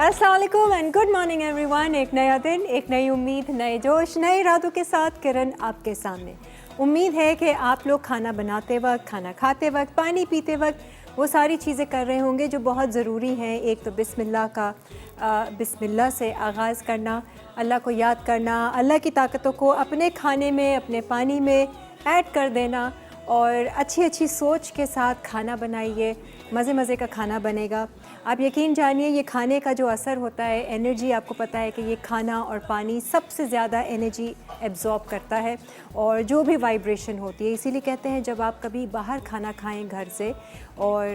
अस्सलाम वालेकुम and good morning everyone. एक नया दिन, एक नई उम्मीद, नए जोश, नए इरादों के साथ किरण आपके सामने। उम्मीद है कि आप लोग खाना बनाते वक्त, खाना खाते वक्त, पानी पीते वक्त वो सारी चीज़ें कर रहे होंगे जो बहुत ज़रूरी हैं। एक तो बिस्मिल्लाह से आगाज़ करना, अल्लाह को याद करना, अल्लाह की ताकतों को अपने खाने में, अपने पानी में ऐड कर देना और अच्छी अच्छी सोच के साथ खाना बनाइए। मज़े मज़े का खाना बनेगा। आप यकीन जानिए ये खाने का जो असर होता है, एनर्जी, आपको पता है कि ये खाना और पानी सबसे ज़्यादा एनर्जी एब्ज़ॉर्ब करता है और जो भी वाइब्रेशन होती है। इसीलिए कहते हैं जब आप कभी बाहर खाना खाएं घर से और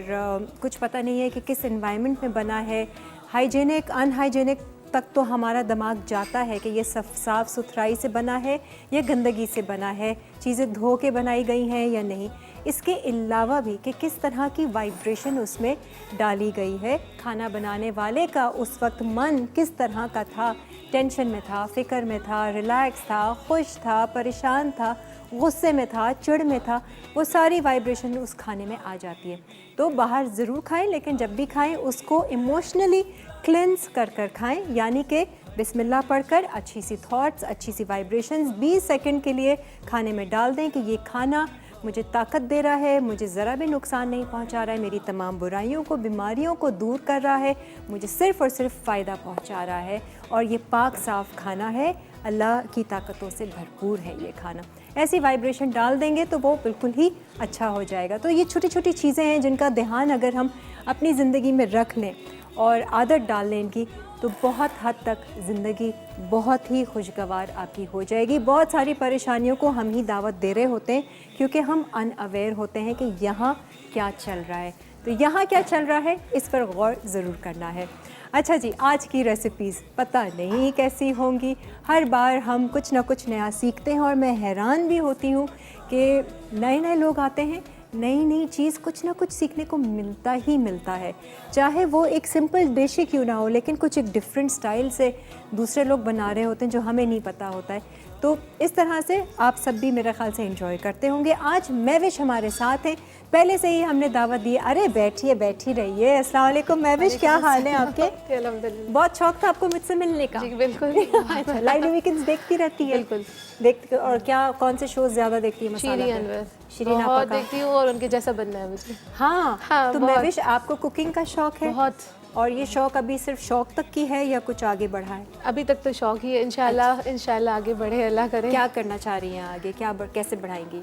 कुछ पता नहीं है कि किस एनवायरनमेंट में बना है, हाइजीनिक अनहाइजीनिक तक तो हमारा दिमाग जाता है कि ये साफ़ सुथराई से बना है या गंदगी से बना है, चीज़ें धो के बनाई गई हैं या नहीं। इसके अलावा भी कि किस तरह की वाइब्रेशन उसमें डाली गई है, खाना बनाने वाले का उस वक्त मन किस तरह का था, टेंशन में था, फ़िक्र में था, रिलैक्स था, खुश था, परेशान था, गुस्से में था, चिढ़ में था, वो सारी वाइब्रेशन उस खाने में आ जाती है। तो बाहर ज़रूर खाएं, लेकिन जब भी खाएं उसको इमोशनली क्लेंस कर कर खाएं, यानी कि बिस्मिल्लाह पढ़कर अच्छी सी थॉट्स, अच्छी सी वाइब्रेशंस 20 सेकंड के लिए खाने में डाल दें कि ये खाना मुझे ताकत दे रहा है, मुझे ज़रा भी नुकसान नहीं पहुंचा रहा है, मेरी तमाम बुराइयों को, बीमारियों को दूर कर रहा है, मुझे सिर्फ़ और सिर्फ फ़ायदा पहुंचा रहा है और ये पाक साफ़ खाना है, अल्लाह की ताकतों से भरपूर है ये खाना। ऐसी वाइब्रेशन डाल देंगे तो वो बिल्कुल ही अच्छा हो जाएगा। तो ये छोटी छोटी चीज़ें हैं जिनका ध्यान अगर हम अपनी ज़िंदगी में रख लें और आदत डाल लें इनकी, तो बहुत हद तक ज़िंदगी बहुत ही खुशगवार आपकी हो जाएगी। बहुत सारी परेशानियों को हम ही दावत दे रहे होते हैं क्योंकि हम अनअवेयर होते हैं कि यहाँ क्या चल रहा है। तो यहाँ क्या चल रहा है इस पर गौर ज़रूर करना है। अच्छा जी, आज की रेसिपीज़ पता नहीं कैसी होंगी। हर बार हम कुछ ना कुछ नया सीखते हैं और मैं हैरान भी होती हूँ कि नए नए लोग आते हैं, नई नई चीज़ कुछ ना कुछ सीखने को मिलता ही मिलता है। चाहे वो एक सिंपल डिश ही क्यों ना हो, लेकिन कुछ एक डिफरेंट स्टाइल से दूसरे लोग बना रहे होते हैं जो हमें नहीं पता होता है। तो इस तरह से आप सब भी मेरे ख्याल से एंजॉय करते होंगे। आज महविश हमारे साथ हैं, पहले से ही हमने दावत दी। अरे बैठिए, बैठी रहिए। अस्सलाम वालेकुम महविश, क्या हाल है आपके? अल्हम्दुलिल्लाह। बहुत शौक था आपको मुझसे मिलने का? जी बिल्कुल। अच्छा, लाइव वीकेंड्स देखती रहती है? बिल्कुल देखते। और क्या कौन से शोज ज़्यादा देखती है? मसाला शीरी पे? अनवर शिरीन आपा बहुत का? देखती हूँ और उनके जैसा बनना है मुझे। हाँ, हाँ, तो बहुत। महविश आपको कुकिंग का शौक है? बहुत। और ये शौक अभी सिर्फ शौक तक की है या कुछ आगे बढ़ा है? अभी तक तो शौक ही है, इंशाल्लाह आगे बढ़े, अल्लाह करे। क्या करना चाह रही हैं आगे, कैसे बढ़ाएंगी?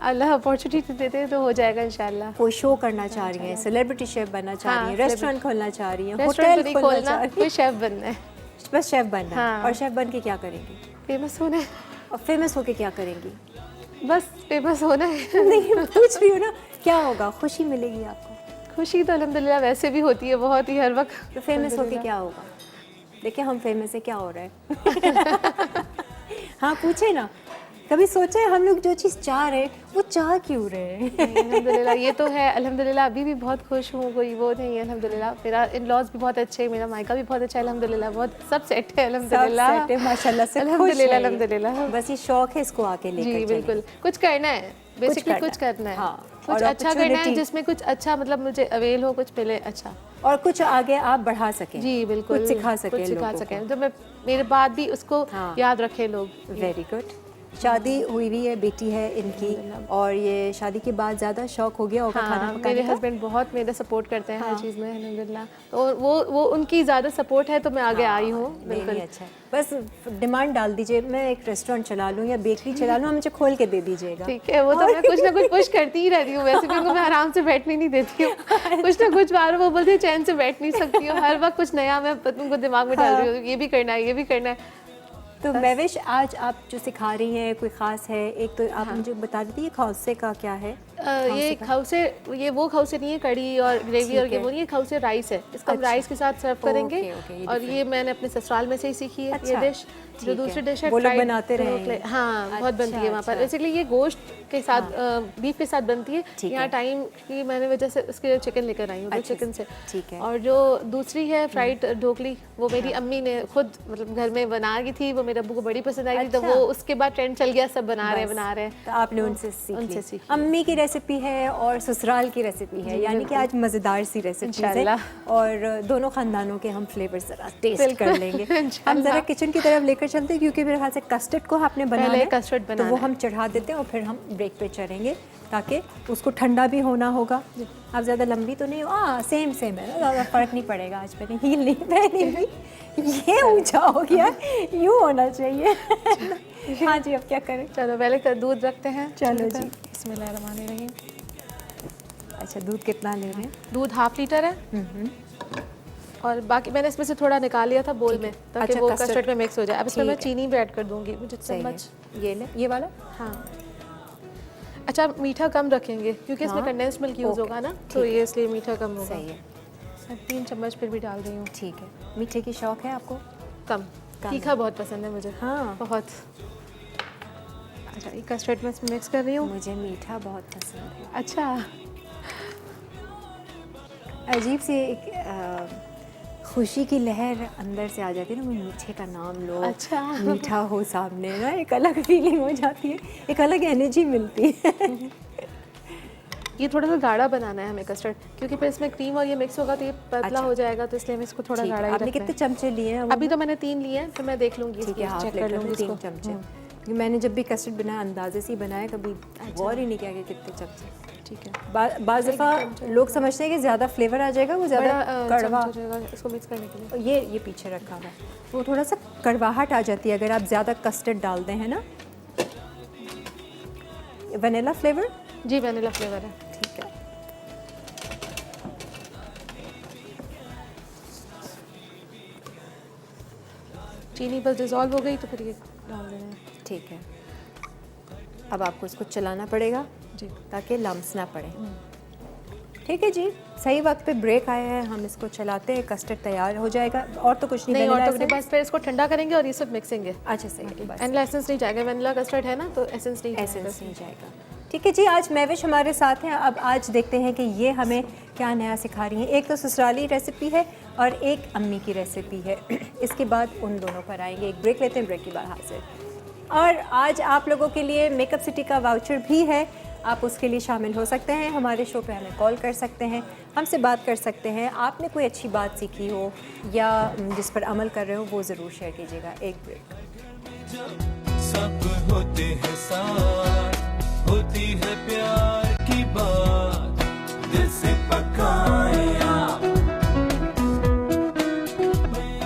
अल्लाह अपॉर्चुनिटी देते हैं तो हो जाएगा इंशाल्लाह। कोई शो करना चाह रही हैं, सेलिब्रिटी शेफ बनना चाह रही हैं, रेस्टोरेंट खोलना चाह रही हैं, रेस्टोरेंट होटल नहीं खोलना खोलना, चाह रही कोई शेफ बनना है, हैं? बस शेफ बनना है। हाँ। और शेफ बन के क्या करेंगी? फेमस होना है। और फेमस होके क्या करेंगी? बस फेमस होना है। नहीं, पूछ रही हूँ ना, क्या होगा? खुशी मिलेगी आपको? खुशी तो अल्हम्दुलिल्लाह वैसे भी होती है बहुत ही, हर वक्त। तो फेमस होके क्या होगा? देखिए हम फेमस है, क्या हो रहा है? हाँ पूछे ना, कभी सोचा है हम लोग जो चीज़ चाह रहे हैं वो चाह क्यों रहे हैं? अल्हम्दुलिल्लाह ये तो है। अल्हम्दुलिल्लाह अभी भी बहुत खुश हूँ, कोई वो नहीं है। अल्हम्दुलिल्लाह मेरा इन लॉज भी बहुत अच्छे हैं, मेरा मायका भी बहुत अच्छा है। अल्हम्दुलिल्लाह बहुत सब सेट है। अल्हम्दुलिल्लाह सब सेट है, माशाल्लाह से खुश अल्हम्दुलिल्लाह है। अल्हम्दुलिल्लाह। बस ये शौक है, इसको आके लेकर जी चलें। बिल्कुल, कुछ करना है, बेसिकली कुछ करना है। हाँ, कुछ और अच्छा करना है opportunity- जिसमें कुछ अच्छा मतलब मुझे अवेल हो, कुछ मिले अच्छा। और कुछ आगे आप बढ़ा सकें। जी बिल्कुल, कुछ सिखा सकें कुछ सिखा लोगों को। सकें, तो मैं मेरे बाद भी उसको हाँ। याद रखे लोग। Very good. शादी हुई हुई है, बेटी है इनकी, और ये शादी के बाद ज़्यादा शौक हो गया होगा खाना हाँ, पकाने मेरे का? हस्बैंड बहुत मेरा सपोर्ट करते हैं हाँ। हर चीज़ में अल्हम्दुलिल्लाह। तो वो उनकी ज़्यादा सपोर्ट है तो मैं आगे आई हूँ। नहीं, बिल्कुल अच्छा है। बस डिमांड डाल दीजिए, मैं एक रेस्टोरेंट चला लूँ या बेकरी चला लूँ, मुझे खोल के दे दीजिएगा। ठीक है, वो तो मैं कुछ ना कुछ पुश करती ही रहती हूँ। वैसे भी उनको मैं आराम से बैठने नहीं देती हूँ। कुछ ना कुछ बार वो बोलते हैं चैन से बैठ नहीं सकती हूँ, हर वक्त कुछ नया मैं उनको दिमाग में डाल रही हूँ, ये भी करना है, ये भी करना है। तो महविश आज आप जो सिखा रही हैं कोई ख़ास है? एक तो आप मुझे बता रही थी, ये खौसे का क्या है? ये खौसे, ये वो खौसे नहीं है कड़ी और ग्रेवी और ये वो नहीं है, खौसे राइस है। इसको हम अच्छा। राइस के साथ सर्व करेंगे। ओके, ये और ये मैंने अपने ससुराल में से ही सीखी है ये अच्छा। डिश। जो ठीक दूसरी है। डिश है वो लोग fried बनाते रहे ढोकले। हैं। हाँ बहुत बनती है वहाँ पर। अच्छा। बेसिकली ये गोश्त के साथ बीफ के साथ बनती है। ठीक यहाँ है। टाइम की मैंने वजह से उसके लिए चिकन लेकर आई हूँ, तो अच्छा, चिकन से। ठीक है। और जो दूसरी है फ्राइड ढोकली, वो मेरी अम्मी ने खुद मतलब घर में बना की थी, वो मेरे अब्बू को बड़ी पसंद आई थी, तो अच्छा। वो उसके बाद ट्रेंड चल गया, सब बना रहे बस, हैं। तो आपने उनसे सीख उनसे ली। सीखी। अम्मी की रेसिपी है और ससुराल की रेसिपी है, जी, यानी कि आज मज़ेदार सी रेसिपी है इंशाल्लाह। और दोनों खानदानों के हम फ्लेवर ज़रा टेस्ट बिल्कुल, कर लेंगे। हम इंशाल्लाह। ज़रा किचन की तरफ लेकर चलते हैं, क्योंकि मेरे ख्याल से कस्टर्ड को आपने बनाना पहले है, कस्टर्ड तो बनाना वो है। हम चढ़ा देते हैं और फिर हम ब्रेक पे चढ़ेंगे, ताकि उसको ठंडा भी होना होगा। आप ज़्यादा लंबी तो नहीं हो, सेम सेम है ना, ज़्यादा फ़र्क नहीं पड़ेगा। आज मैंने हील नहीं पहनी हुई, ये ऊंचा हो गया, यूँ होना चाहिए। हाँ जी, अब क्या करें? चलो पहले दूध रखते हैं। चलो जी। बिस्मिल्लाहिर्रहमानिर्रहीम। अच्छा, दूध कितना ले रहे हैं? दूध 1/2 लीटर है और बाकी मैंने इसमें से थोड़ा निकाल लिया था बोल में, ताकि अच्छा, वो कस्टर्ड कस्टर्ड में मिक्स हो जाए। अब इसमें ठीक मैं है। चीनी भी ऐड कर दूंगी, मुझे सही चम्मच। है। ये ले, ये वाला। हाँ अच्छा, मीठा कम रखेंगे क्योंकि इसमें हाँ, कंडेंस्ड मिल्क यूज़ ओके, होगा ना, ठीक तो है। ये इसलिए मीठा कम होगा। सही है, मैं 3 चम्मच फिर भी डाल रही हूँ। ठीक है। मीठे की शौक है आपको? कम, कम तीखा बहुत पसंद है मुझे। हाँ। बहुत। अच्छा, ये कस्टर्ड में इसमें मिक्स कर रही हूँ। मुझे मीठा बहुत पसंद है। अच्छा, अजीब सी एक खुशी की लहर अंदर से आ जाती है ना, वो मीठे का नाम लो, अच्छा। मीठा हो सामने ना, एक अलग फीलिंग हो जाती है, एक अलग एनर्जी मिलती है। ये थोड़ा सा गाढ़ा बनाना है हमें कस्टर्ड, क्योंकि फिर इसमें क्रीम और ये मिक्स होगा तो ये पतला अच्छा। हो जाएगा, तो इसलिए हमें इसको थोड़ा ठीक है। गाढ़ा ही आपने रखना कितने है। चमचे लिए हैं? अभी तो मैंने 3 लिए हैं, फिर मैं देख लूँगी, ठीक है, हाफ चेक कर लीटर लूँगी में 3 इसको। चमचे। क्योंकि मैंने जब भी कस्टर्ड बनाया अंदाजे से ही बनाया, कभी गौर ही नहीं किया कि कितने चमचे। ठीक है। बाज़ दफ़ा लोग समझते हैं कि ज़्यादा फ्लेवर आ जाएगा, वो ज़्यादा बड़ा कड़वा। चमच हो जाएगा इसको मिक्स करने के लिए। और ये पीछे रखा हुआ है, वो थोड़ा सा कड़वाहट आ जाती है अगर आप ज़्यादा कस्टर्ड डालते हैं ना। Vanilla flavour? जी, वनीला फ्लेवर है। ठीक है। चीनी बस डिज़ोल्व हो गई तो फिर ये डाल देना है। ठीक है। अब आपको इसको चलाना पड़ेगा जी। ताकि लम्स ना पड़े। ठीक है जी, सही वक्त पे ब्रेक आया है, हम इसको चलाते हैं, कस्टर्ड तैयार हो जाएगा। और तो कुछ नहीं, नहीं, और vanilla तो नहीं, essence? बस फिर इसको ठंडा करेंगे और ये सब मिक्सिंग है। अच्छा, सही है, बस वनीला एसेंस नहीं जाएगा, वनीला कस्टर्ड है ना, तो एसेंस नहीं जाएगा एसेंस इसमें। नहीं जाएगा। ठीक है जी, आज महविश हमारे साथ हैं। अब आज देखते हैं कि ये हमें क्या नया सिखा रही हैं। एक तो ससुराली रेसिपी है और एक अम्मी की रेसिपी है। इसके बाद उन दोनों पर आएंगे। एक ब्रेक लेते हैं, ब्रेक के बाद हाजिर। और आज आप लोगों के लिए मेकअप सिटी का वाउचर भी है, आप उसके लिए शामिल हो सकते हैं। हमारे शो पे हमें कॉल कर सकते हैं, हमसे बात कर सकते हैं। आपने कोई अच्छी बात सीखी हो या जिस पर अमल कर रहे हो, वो ज़रूर शेयर कीजिएगा। एक ब्रेक। सब होते हैं साथ, होती है प्यार की बात, दिल से पकाए आप।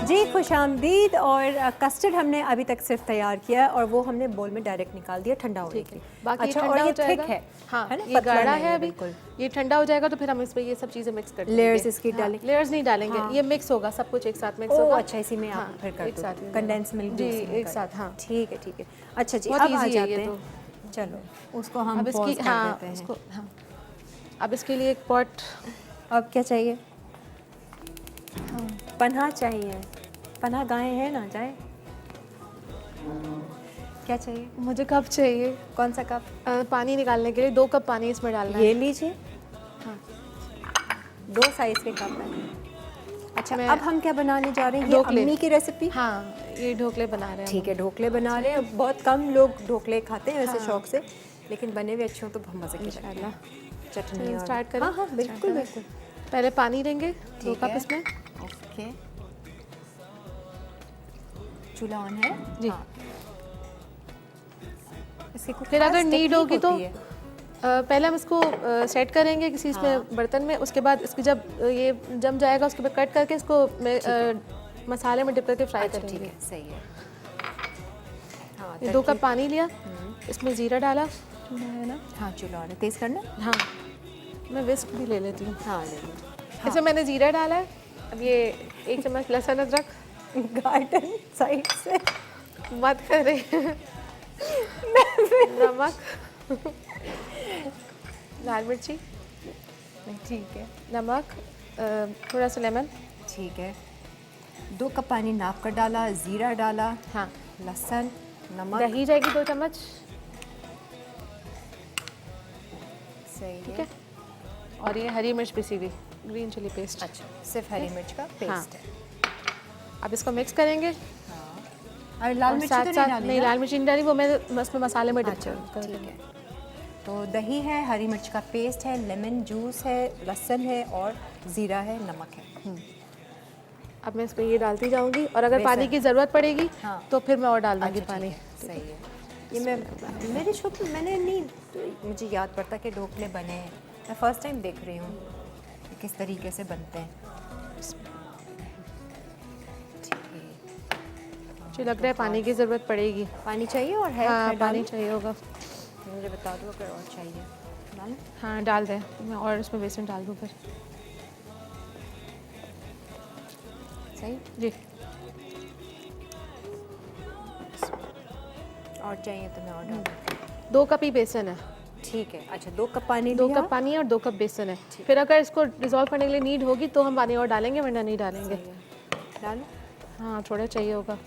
जी, खुश आमदीद। और कस्टर्ड हमने अभी तक सिर्फ तैयार किया है और वो हमने बोल में डायरेक्ट निकाल दिया ठंडा होने के लिए। बाकी अच्छा, ठंडा और हो ये जाएगा। थिक है, हाँ, है ना, ये पतला गाढ़ा नहीं है अभी। बिल्कुल। ये ठंडा हो जाएगा तो फिर हम इसमें ये सब चीज़ें मिक्स कर देंगे। लेयर्स इसकी डालेंगे? लेयर्स नहीं डालेंगे, हाँ। ये मिक्स होगा, सब कुछ एक साथ मिक्स ओह होगा। अच्छा, इसी में आप हाँ, फिर कर एक दो साथ ही कंडेंस मिल्क भी जी, उसी में एक कर साथ, दो। हाँ। ठीक है, ठीक है। अच्छा जी, बहुत अब आ easy है जाते ये हैं। चलो, उसको हम अब पॉज इसकी कर हाँ देते हैं। इसको हाँ, अब इसके लिए एक पॉट। अब क्या चाहिए? पन्हा चाहिए। पन्हा गाय है ना, जाए। क्या चाहिए? मुझे कप चाहिए। कौन सा कप? पानी निकालने के लिए 2 कप पानी इसमें डालना ये है। लीजिए। हाँ। 2 साइज के कप है। अच्छा, मैं अब हम क्या बनाने जा रहे हैं? ये ढोकले। अम्मी की रेसिपी? हाँ, ये ढोकले बना रहे हैं। ठीक है, ढोकले बना रहे हैं। बहुत कम लोग ढोकले खाते हैं वैसे शौक से, लेकिन बने हुए अच्छे हो तो हम मज़े के लगते हैं। इंशाल्लाह। चटनी और स्टार्ट करें? हाँ हाँ, स्टार्ट बिल्कुल करें? बिल्कुल। पहले पानी लेंगे 2 ठीक कप है। इसमें। ओके, चूल्हा ऑन है जी। हाँ। इसकी कोई फिर खास अगर नीड टेक्निक होगी तो होती है? पहले हम इसको सेट करेंगे किसी इसमें बर्तन में, उसके बाद इसकी जब ये जम जाएगा उसके बाद कट करके इसको मसाले में डिप करके फ्राई अच्छा, ठीक करेंगे। है, सही है। हाँ, ये 2 कप पानी लिया, इसमें जीरा डाला, है ना। हाँ, चूल्हा ऑन है, तेज़ करना। हाँ, मैं विस्क भी ले लेती हूँ। हाँ, ले लो। इसमें मैंने जीरा डाला है। अब ये 1 चम्मच लहसुन अदरक। गार्डन साइड से मत करे। नमक, लाल मिर्ची, ठीक है, नमक, थोड़ा सा लेमन। ठीक है। 2 कप पानी नाप कर डाला, ज़ीरा डाला। हाँ, लहसुन, नमक। दही जाएगी 2 चम्मच। सही ठीक है। है। और ये हरी मिर्च पिसी हुई, ग्रीन चिली पेस्ट। अच्छा, सिर्फ हरी मिर्च का पेस्ट है। अब इसको मिक्स करेंगे। और लाल और मिर्च तो साथ नहीं साथ डाली नहीं, ना? लाल मिर्ची नहीं डाली, वो मैं बस में मसाले में डिप अच्छा, कर ठीक दूँगी। है। तो दही है, हरी मिर्च का पेस्ट है, लेमन जूस है, लहसुन है और ज़ीरा है, नमक है। अब मैं इस पे ये डालती जाऊंगी और अगर बेसन। पानी की ज़रूरत पड़ेगी हाँ। तो फिर मैं और डाल दूँगी अच्छा, पानी। ठीक है, सही है। ये मेरे शुक्र मैंने नहीं, मुझे याद पड़ता कि ढोकले बने हैं। मैं फर्स्ट टाइम देख रही हूँ कि किस तरीके से बनते हैं। ठीक है। मुझे लग रहा है पानी की ज़रूरत पड़ेगी। पानी चाहिए और है? हाँ, है पानी डालूं? चाहिए होगा। मुझे बता दो अगर और चाहिए। डालूं? हाँ, डाल दें। मैं और इसमें बेसन डाल दूँ फिर। सही। जी। और चाहिए तो मैं और डालूं। 2 कप ही बेसन है। ठीक है। अच्छा, 2 कप पानी 2 लिया। कप पानी है और 2 कप बेसन है। फिर अगर इसको डिज़ोल्व करने के लिए नीड होगी तो हम पानी और डालेंगे, वरना नहीं डालेंगे। डालूं? हाँ, थोड़ा चाहिए होगा।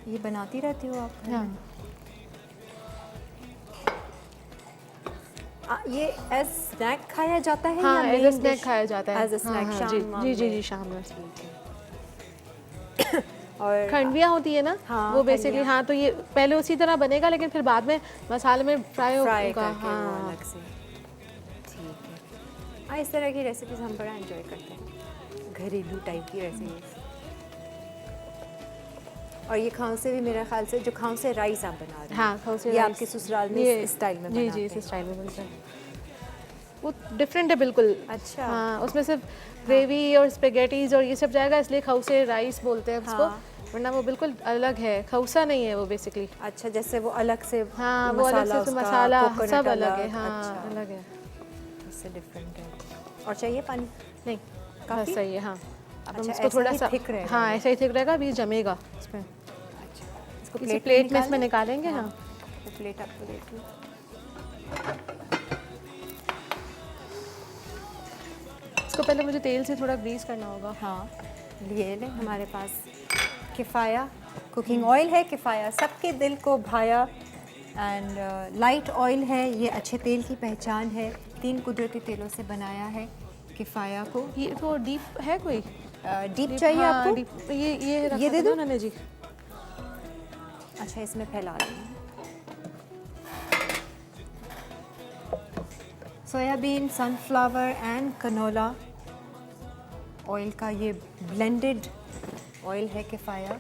ये बनाती रहती हो आप? हाँ। ये एज स्नैक खाया जाता है हाँ, या as a main snack dish? खाया जाता है। एज अ स्नैक हाँ, शाम जी वाम जी जी में। जी, शाम में। और खंडविया होती है ना, हाँ, वो बेसिकली। खंडविया। हाँ, तो ये पहले उसी तरह बनेगा, लेकिन फिर बाद में मसाले में फ्राई फ्राई होगा। करके वो हाँ, अलग से। ठीक है। हाँ, इस तरह की रेसिपीज हम बड़ा एंजॉय करते हैं, घरेलू टाइप की रेसिपीज। और ये खाऊं से भी मेरे ख्याल से, जो खाऊं से राइस आप बना रहे हैं। हाँ, खाओ से ये राइस। आपके ससुराल में ये- इस स्टाइल में जी बनाते जी, हैं। इस स्टाइल में बनता है। वो डिफरेंट है बिल्कुल। अच्छा। हाँ, उसमें सिर्फ ग्रेवी और स्पेगेटीज और ये सब जाएगा, इसलिए खौसे राइस बोलते हैं उसको। हाँ। वरना वो बिल्कुल अलग है, खौसा नहीं है वो बेसिकली। अच्छा, जैसे वो अलग से हाँ, वो अलग से उसका, मसाला coconut सब अलग है। हाँ, अच्छा, अलग है। इससे डिफरेंट है। और चाहिए पानी? नहीं, काफ़ी? बस सही है। हाँ, अब हम अच्छा, इसको ऐसा थोड़ा ही सा thick रहेगा हाँ, ये? ऐसा ही थिक रहेगा, अभी जमेगा इसमें। अच्छा, इसको किसी प्लेट में इसमें निकालेंगे। हाँ, वो प्लेट आपको देती हूँ। इसको पहले मुझे तेल से थोड़ा ग्रीस करना होगा। हाँ, लिए ले हमारे पास किफ़ाया कुकिंग ऑयल है। किफ़ाया सबके दिल को भाया एंड लाइट ऑयल है। ये अच्छे तेल की पहचान है। 3 कुदरती तेलों से बनाया है किफ़ाया को। ये तो डीप है कोई? डीप चाहिए हाँ, आपको? डीप। ये रखा ये दे था दूँ? ना नन्हे जी। अच्छा, इसमें फैला दें। Soybean, sunflower and canola oil का ये ब्लेंडेड ऑयल है किफ़ाया।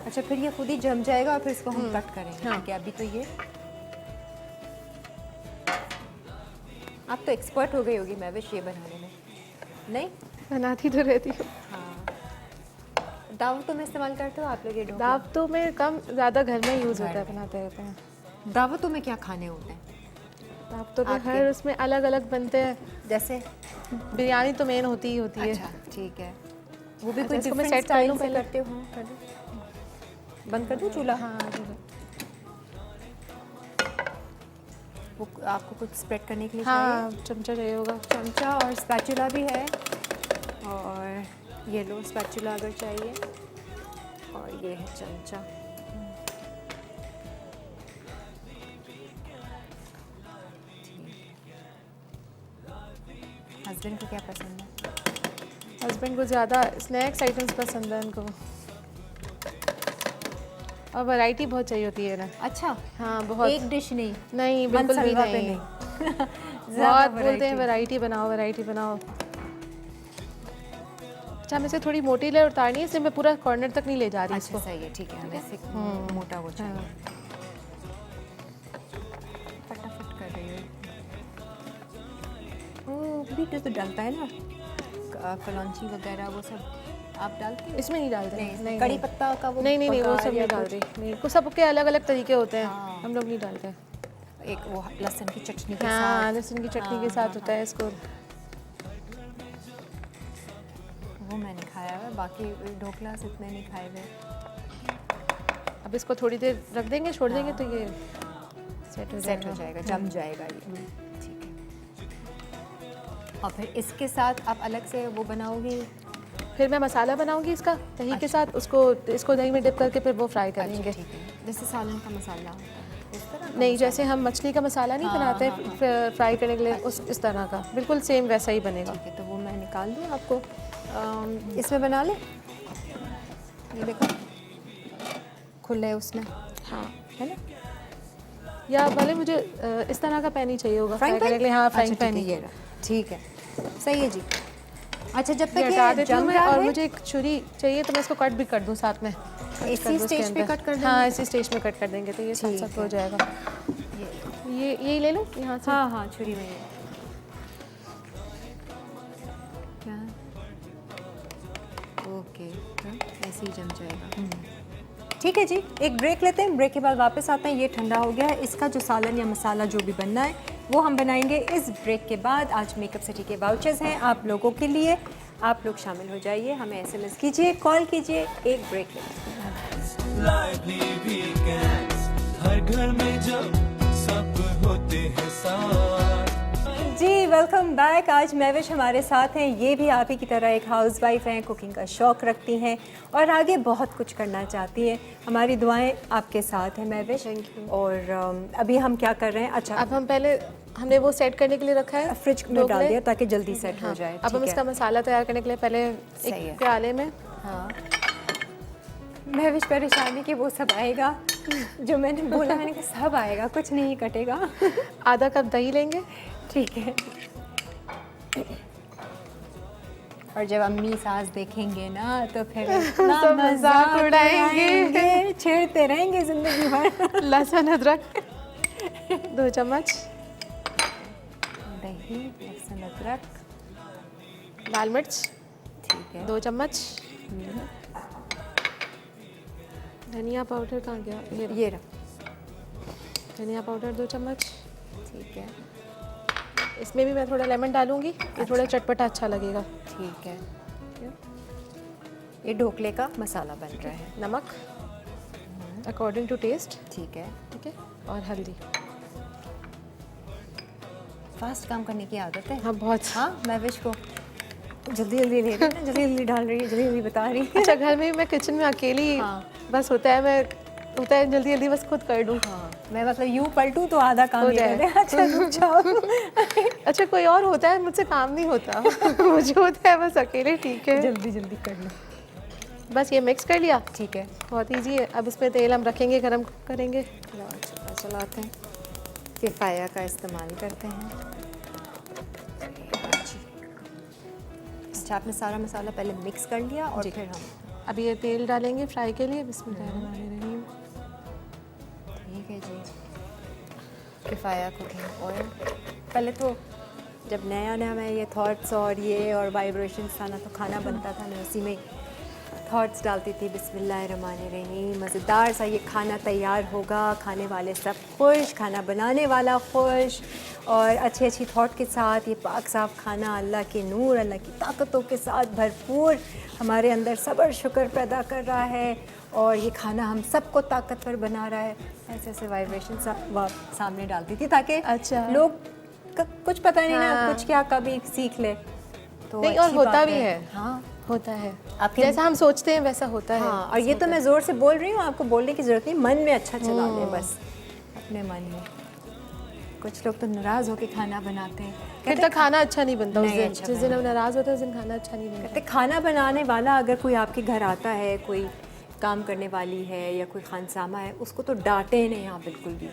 अच्छा, फिर ये खुद ही जम जाएगा और फिर इसको हम कट करेंगे। हाँ। ठीक है, अभी तो ये आप तो एक्सपर्ट हो गई होगी महविश ये बनाने में, नहीं? बनाती तो रहती हूँ। हाँ, दावतों में इस्तेमाल करते हो आप लोग ये ढोकला? दावतों में कम, ज़्यादा घर में यूज़ होता है, बनाते रहते हैं। दावतों में क्या खाने होते हैं? दावतों में आपके? हर उसमें अलग अलग बनते हैं। जैसे? बिरयानी तो मेन होती ही होती है। अच्छा, ठीक है। वो भी अच्छा, कोई इसको मैं डिफरेंट सेट कर लूँ स्टाइल से पहले? करते हो? बंद कर दूँ चूल्हा? हाँ, चलो। वो आपको कुछ स्प्रेड करने के लिए हाँ, चमचा चाहिए होगा। चाहिए? चमचा और स्पैचुला भी है। और ये लो स्पैचुला अगर चाहिए। और ये है चमचा। हस्बैंड को क्या पसंद है? हस्बैंड को ज़्यादा स्नैक्स आइटम्स पसंद है उनको, और वैरायटी बहुत चाहिए होती है ना। अच्छा, हाँ, बहुत। एक डिश नहीं? नहीं, बिल्कुल भी मनसलवा पे नहीं। ज़्यादा बहुत बोलते हैं variety। वैरायटी बनाओ, वैरायटी बनाओ। अच्छा, हम इसे थोड़ी मोटी ले उतारनी है, इसलिए मैं पूरा कॉर्नर तक नहीं ले जा रही अच्छा, इसको। सही है, ठीक है। हमें से मोटा वो चाहिए। हाँ। फटाफट कर रही हो। वो भी तो डालता है ना, कलौंजी वगैरह वो सब आप डालते हैं? इसमें नहीं डालते। नहीं, कड़ी पत्ता का वो नहीं, वो बघार सब या नहीं कुछ? डालते। नहीं, कुछ सबके अलग अलग तरीके होते हैं। हाँ। हम लोग नहीं डालते। एक वो लहसुन की चटनी के हाँ, साथ। लहसुन की चटनी के हाँ, साथ हाँ, होता है इसको। वो मैंने खाया है, बाकी ढोकला से इतने नहीं खाए हुए। अब इसको थोड़ी देर रख देंगे, छोड़ देंगे तो ये सेट हो सेट हो जाएगा, जम जाएगा ये। ठीक है। और फिर इसके साथ आप अलग से वो बनाओगे फिर मैं मसाला बनाऊंगी इसका दही के साथ, इसको दही में डिप करके फिर वो फ्राई करेंगे। ठीक है, जैसे सालन का मसाला होता है इस तरह का? नहीं, जैसे हम मछली का मसाला नहीं बनाते फ्राई करने के लिए, इस तरह का बिल्कुल सेम वैसा ही बनेगा। ठीक है, तो वो मैं निकाल दूँ आपको। इसमें बना लें, ये देखो खुले उसमें, हाँ है ना? या भले मुझे इस तरह का पैन ही चाहिए होगा फ्राई करने के लिए। हाँ, फ्राइंग पैन ही। ये रहा, ठीक है, सही है जी। अच्छा, जब तक ये हटा ये देती हूँ जम मैं, रहा और है, मुझे एक छुरी चाहिए तो मैं इसको कट भी कर दूँ साथ में। इसी स्टेज पे कट कर देंगे? हाँ, इसी स्टेज पे कट कर देंगे तो ये साथ ठीक साथ हो है। जाएगा। ये यही ले लूँ यहाँ से? हाँ हाँ, छुरी में ये क्या? ओके, ऐसे ही जम जाएगा। ठीक है जी, एक ब्रेक लेते हैं, ब्रेक के बाद वापस आते हैं। ये ठंडा हो गया है, इसका जो सालन या मसाला जो भी बनना है वो हम बनाएंगे इस ब्रेक के बाद। आज मेकअप सिटी के वाउचर्स हैं आप लोगों के लिए, आप लोग शामिल हो जाइए, हमें SMS कीजिए, कॉल कीजिए। एक ब्रेक लेते हैं। लाइवली वीकेंड्स, हर घर में जब सब होते हैं साथ। जी, वेलकम बैक। आज महविश हमारे साथ हैं। ये भी आप ही की तरह एक हाउसवाइफ हैं, कुकिंग का शौक़ रखती हैं और आगे बहुत कुछ करना चाहती हैं। हमारी दुआएं आपके साथ हैं महविश। और अभी हम क्या कर रहे हैं? अच्छा, अब हम पहले हमने वो सेट करने के लिए रखा है फ्रिज में डाल ढोकले। दिया ताकि जल्दी सेट हो जाए। अब हम ठीक इसका है। मसाला तैयार करने के लिए पहले सही है। एक प्याले में हाँ, महविश परेशानी कि वो सब आएगा जो मैंने बोला, मैंने कहा सब आएगा, कुछ नहीं कटेगा। आधा कप दही लेंगे। ठीक है। और जब अम्मी सास देखेंगे ना तो फिर इतना सब मजाक मजाक उड़ाएंगे। उड़ाएंगे, छेड़ते रहेंगे जिंदगी भर। लहसुन अदरक 2 चम्मच, दही, लहसुन, अदरक, लाल मिर्च ठीक है। 2 चम्मच, धनिया पाउडर कहाँ गया? ये रहा, धनिया पाउडर 2 चम्मच। ठीक है, इसमें भी मैं थोड़ा लेमन डालूंगी, ये थोड़ा चटपटा अच्छा लगेगा। ठीक है। ये ढोकले का मसाला बन रहा है। नमक अकॉर्डिंग टू टेस्ट, ठीक है। ठीक है, और हल्दी। फास्ट काम करने की आदत है। हाँ, बहुत। हाँ, महविश को जल्दी जल्दी ले रही है ना, जल्दी जल्दी डाल रही है, जल्दी जल्दी बता रही है। अच्छा, घर में मैं किचन में अकेली बस होता है जल्दी जल्दी बस खुद कर दूँ। हाँ, मैं मतलब यूँ पलटूँ तो आधा काम हो ये जाए। कर दे। अच्छा, रुक जाओ। अच्छा, कोई और होता है, मुझसे काम नहीं होता। मुझे होता है बस अकेले, ठीक है। जल्दी जल्दी कर लो। बस ये मिक्स कर लिया, ठीक है, बहुत ईजी है। अब इसमें तेल हम रखेंगे, गरम करेंगे। चलाते हैं, किफ़ाया का इस्तेमाल करते हैं। अच्छा, आपने सारा मसाला पहले मिक्स कर लिया और फिर हम, अब ये तेल डालेंगे फ्राई के लिए। बिस्मिल्लाहिर्रहमानिर्रहीम। ठीक है जी, किफ़ाया कुकिंग ऑयल। पहले तो जब नया नया मैं ये थॉट्स और वाइब्रेशंस था ना, तो खाना बनता था, मैं उसी में थॉट्स डालती थी। बिस्मिल्लाहिर्रहमानिर्रहीम। मज़ेदार सा ये खाना तैयार होगा, खाने वाले सब खुश, खाना बनाने वाला खुश, और अच्छी अच्छी थॉट के साथ ये पाक साफ खाना अल्लाह के नूर, अल्लाह की ताकतों के साथ भरपूर हमारे अंदर सब्र शुक्र पैदा कर रहा है, और ये खाना हम सबको ताकतवर बना रहा है। ऐसे ऐसे वाइब्रेशन सामने डालती थी ताकि अच्छा। लोग कुछ पता नहीं ना, हाँ। कुछ क्या कभी सीख ले तो नहीं, और अच्छी होता बात भी है। हाँ, होता है, आपके- जैसा हम सोचते हैं वैसा होता है। हाँ, और ये तो मैं ज़ोर से बोल रही हूँ, आपको बोलने की ज़रूरत नहीं, मन में अच्छा चला लें बस, अपने मन में। कुछ लोग तो नाराज़ होकर खाना बनाते हैं, फिर तक खाना अच्छा नहीं बनता उस नहीं दिन। अच्छा जिस दिन हम नाराज़ होते हैं उस दिन खाना अच्छा नहीं बनता। कहते खाना बनाने वाला अगर कोई आपके घर आता है, कोई काम करने वाली है या कोई खानसामा है, उसको तो डांटे नहीं आप बिल्कुल भी।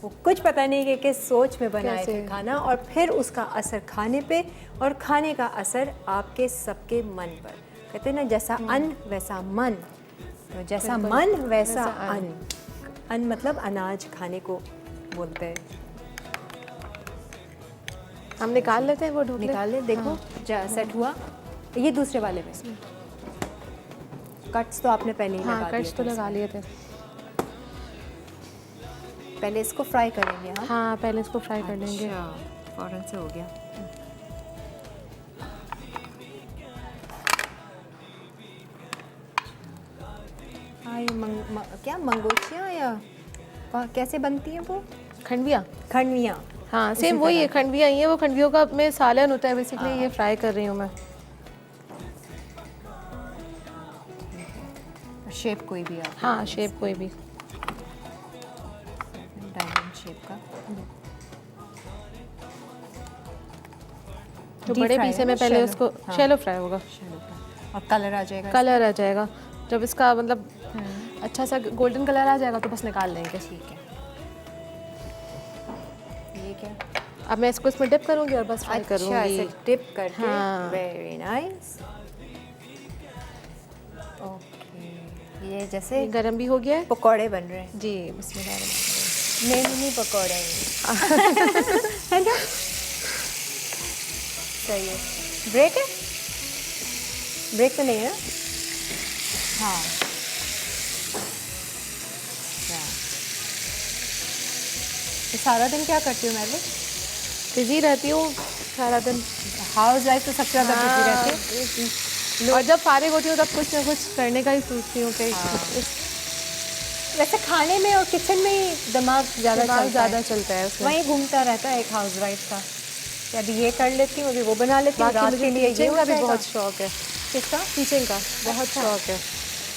वो कुछ पता नहीं कि किस सोच में बनाए थे कैसे? खाना, और फिर उसका असर खाने पे, और खाने का असर आपके सबके मन पर। कहते हैं ना, जैसा अन्न वैसा मन, तो जैसा बिल्कुल, मन वैसा वैसा अन्न। अन्न मतलब अनाज खाने को बोलते हैं। हम निकाल लेते हैं वो ढोकले। निकाल ले, देखो सेट हुआ। ये दूसरे वाले में कट्स तो आपने पहले ही हाँ, लगा कट्स तो दिए थे लगा लिए थे। इसमें। पहले इसको फ्राई करेंगे। हाँ, हाँ, पहले इसको फ्राई कर लेंगे। अच्छा, फौरन से हो गया। हाँ, ये क्या मंगोचियाँ या कैसे बनती हैं वो? खंडविया। खंडवियाँ। हाँ, सेम वही है, खंडविया ही है। वो खंडवियों का में सालन होता है बेसिकली। ये फ्राई कर रही हूँ मैं। शेप कोई भी आप हाँ शेप कोई भी। डायमंड शेप का। जो Deep बड़े fry पीस है है ना, मैं पहले shallow, उसको हाँ। शैलो फ्राई होगा, और कलर आ जाएगा। कलर आ जाएगा जब इसका मतलब अच्छा सा गोल्डन कलर आ जाएगा तो बस निकाल लेंगे। ठीक है। ये क्या? अब मैं इसको इसमें डिप करूँगी और बस फ्राई अच्छा, करूँगी। ऐसे डिप करके। हाँ। Very nice. ओके, ये जैसे ये गरम भी हो गया है पकौड़े बन रहे हैं। जी। बिस्मिल्लाह। मिनी पकौड़े हैं। है ना? सही है। ब्रेक है? ब्रेक तो नहीं है ना? हाँ। अच्छा। तो सारा दिन क्या करती हूँ मैं भी? बिजी रहती हूँ सारा दिन। हाउस वाइफ तो सबसे ज़्यादा बिजी रहती है। और जब फारिग होती हूँ तब कुछ ना कुछ करने का ही सोचती हूँ कि वैसे खाने में और किचन में ही दिमाग ज़्यादा चलता है उसमें। वहीं घूमता रहता है एक हाउस वाइफ का कि अभी ये कर लेती हूँ, अभी वो बना लेती हूँ, बाकी रात मुझे के लिए ये टीचिंग हो का भी जाएगा। बहुत शौक है। किसका? टीचिंग का बहुत अच्छा। शौक है।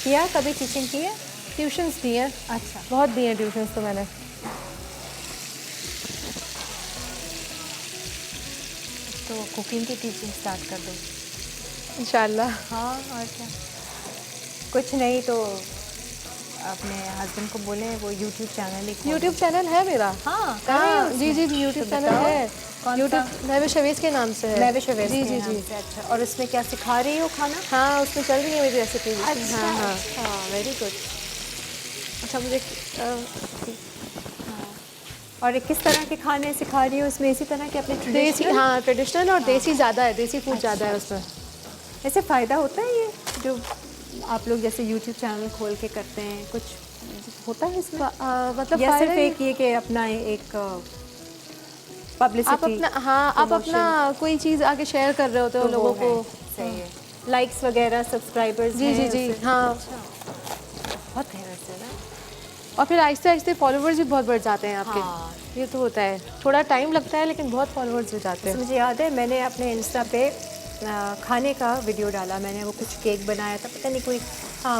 किया कभी टीचिंग की है? ट्यूशन्स दी हैं, अच्छा। बहुत दी हैं ट्यूशन्स तो मैंने। तो कुकिंग की टीचिंग स्टार्ट कर दो। इंशाल्लाह। हाँ, और क्या। कुछ नहीं तो अपने हस्बैंड को बोले वो यूट्यूब चैनल ही खोल यूट्यूब चैनल है मेरा। हाँ, कर रही हो हाँ उसमें? जी जी यूट्यूब तो चैनल बताओ, है। कौन यूट्यूब सा? महविश अवेज के नाम से है। मैं भी शवेज जी के जी नाम जी। से। अच्छा, और उसमें क्या सिखा रही हो खाना? हाँ उसमें चल रही है मेरी रेसिपी। अच्छा, हाँ हाँ। अच्छा, वेरी गुड। अच्छा मुझे और किस तरह के खाने सिखा रही हो उसमें? इसी तरह के अपने देसी, ट्रेडिशनल? हाँ ट्रेडिशनल और देसी ज़्यादा है, देसी फूड ज़्यादा है उसमें। ऐसे फ़ायदा होता है ये जो आप लोग जैसे यूट्यूब चैनल खोल के करते हैं, कुछ होता है इसमें? मतलब या फ़ायदा सिर्फ एक ये कि अपना एक आप पब्लिसिटी? अपना, हाँ आप अपना कोई चीज़ आगे शेयर कर रहे होते हो लोगों को। सही है। लाइक्स वगैरह, सब्सक्राइबर्स जी जी जी हाँ। बहुत है वैसे ना। और फिर आहिस्ते आहिस्ते फॉलोवर्स भी बहुत बढ़ जाते हैं आपके। हाँ। ये तो होता है, थोड़ा टाइम लगता है लेकिन बहुत फॉलोवर्स हो जाते तो हैं। मुझे याद है मैंने अपने इंस्टा पे खाने का वीडियो डाला, मैंने वो कुछ केक बनाया था, पता नहीं कोई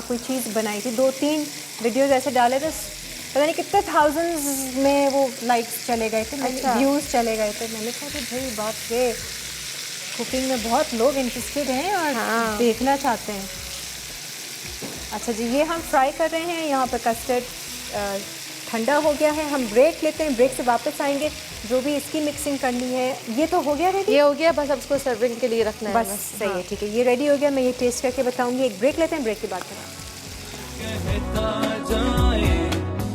कोई चीज़ बनाई थी, 2-3 वीडियोज़ ऐसे डाले थे, पता नहीं कितने थाउजेंड्स में वो लाइक्स चले गए थे, अच्छा। व्यूज़ चले गए थे। मैंने कहा कि भाई बाप रे, कुकिंग में बहुत लोग इंटरेस्टेड हैं और हाँ। देखना चाहते हैं। अच्छा जी, ये हम फ्राई कर रहे हैं, यहाँ पर कस्टर्ड ठंडा हो गया है। हम ब्रेक लेते हैं, ब्रेक से वापस आएंगे, जो भी इसकी मिक्सिंग करनी है। ये तो हो गया रेडी? ये हो गया, बस अब इसको सर्विंग के लिए रखना है बस सही है, ठीक है, ये रेडी हो गया। मैं ये टेस्ट करके बताऊंगी। एक ब्रेक लेते हैं, ब्रेक के बाद कहता जाए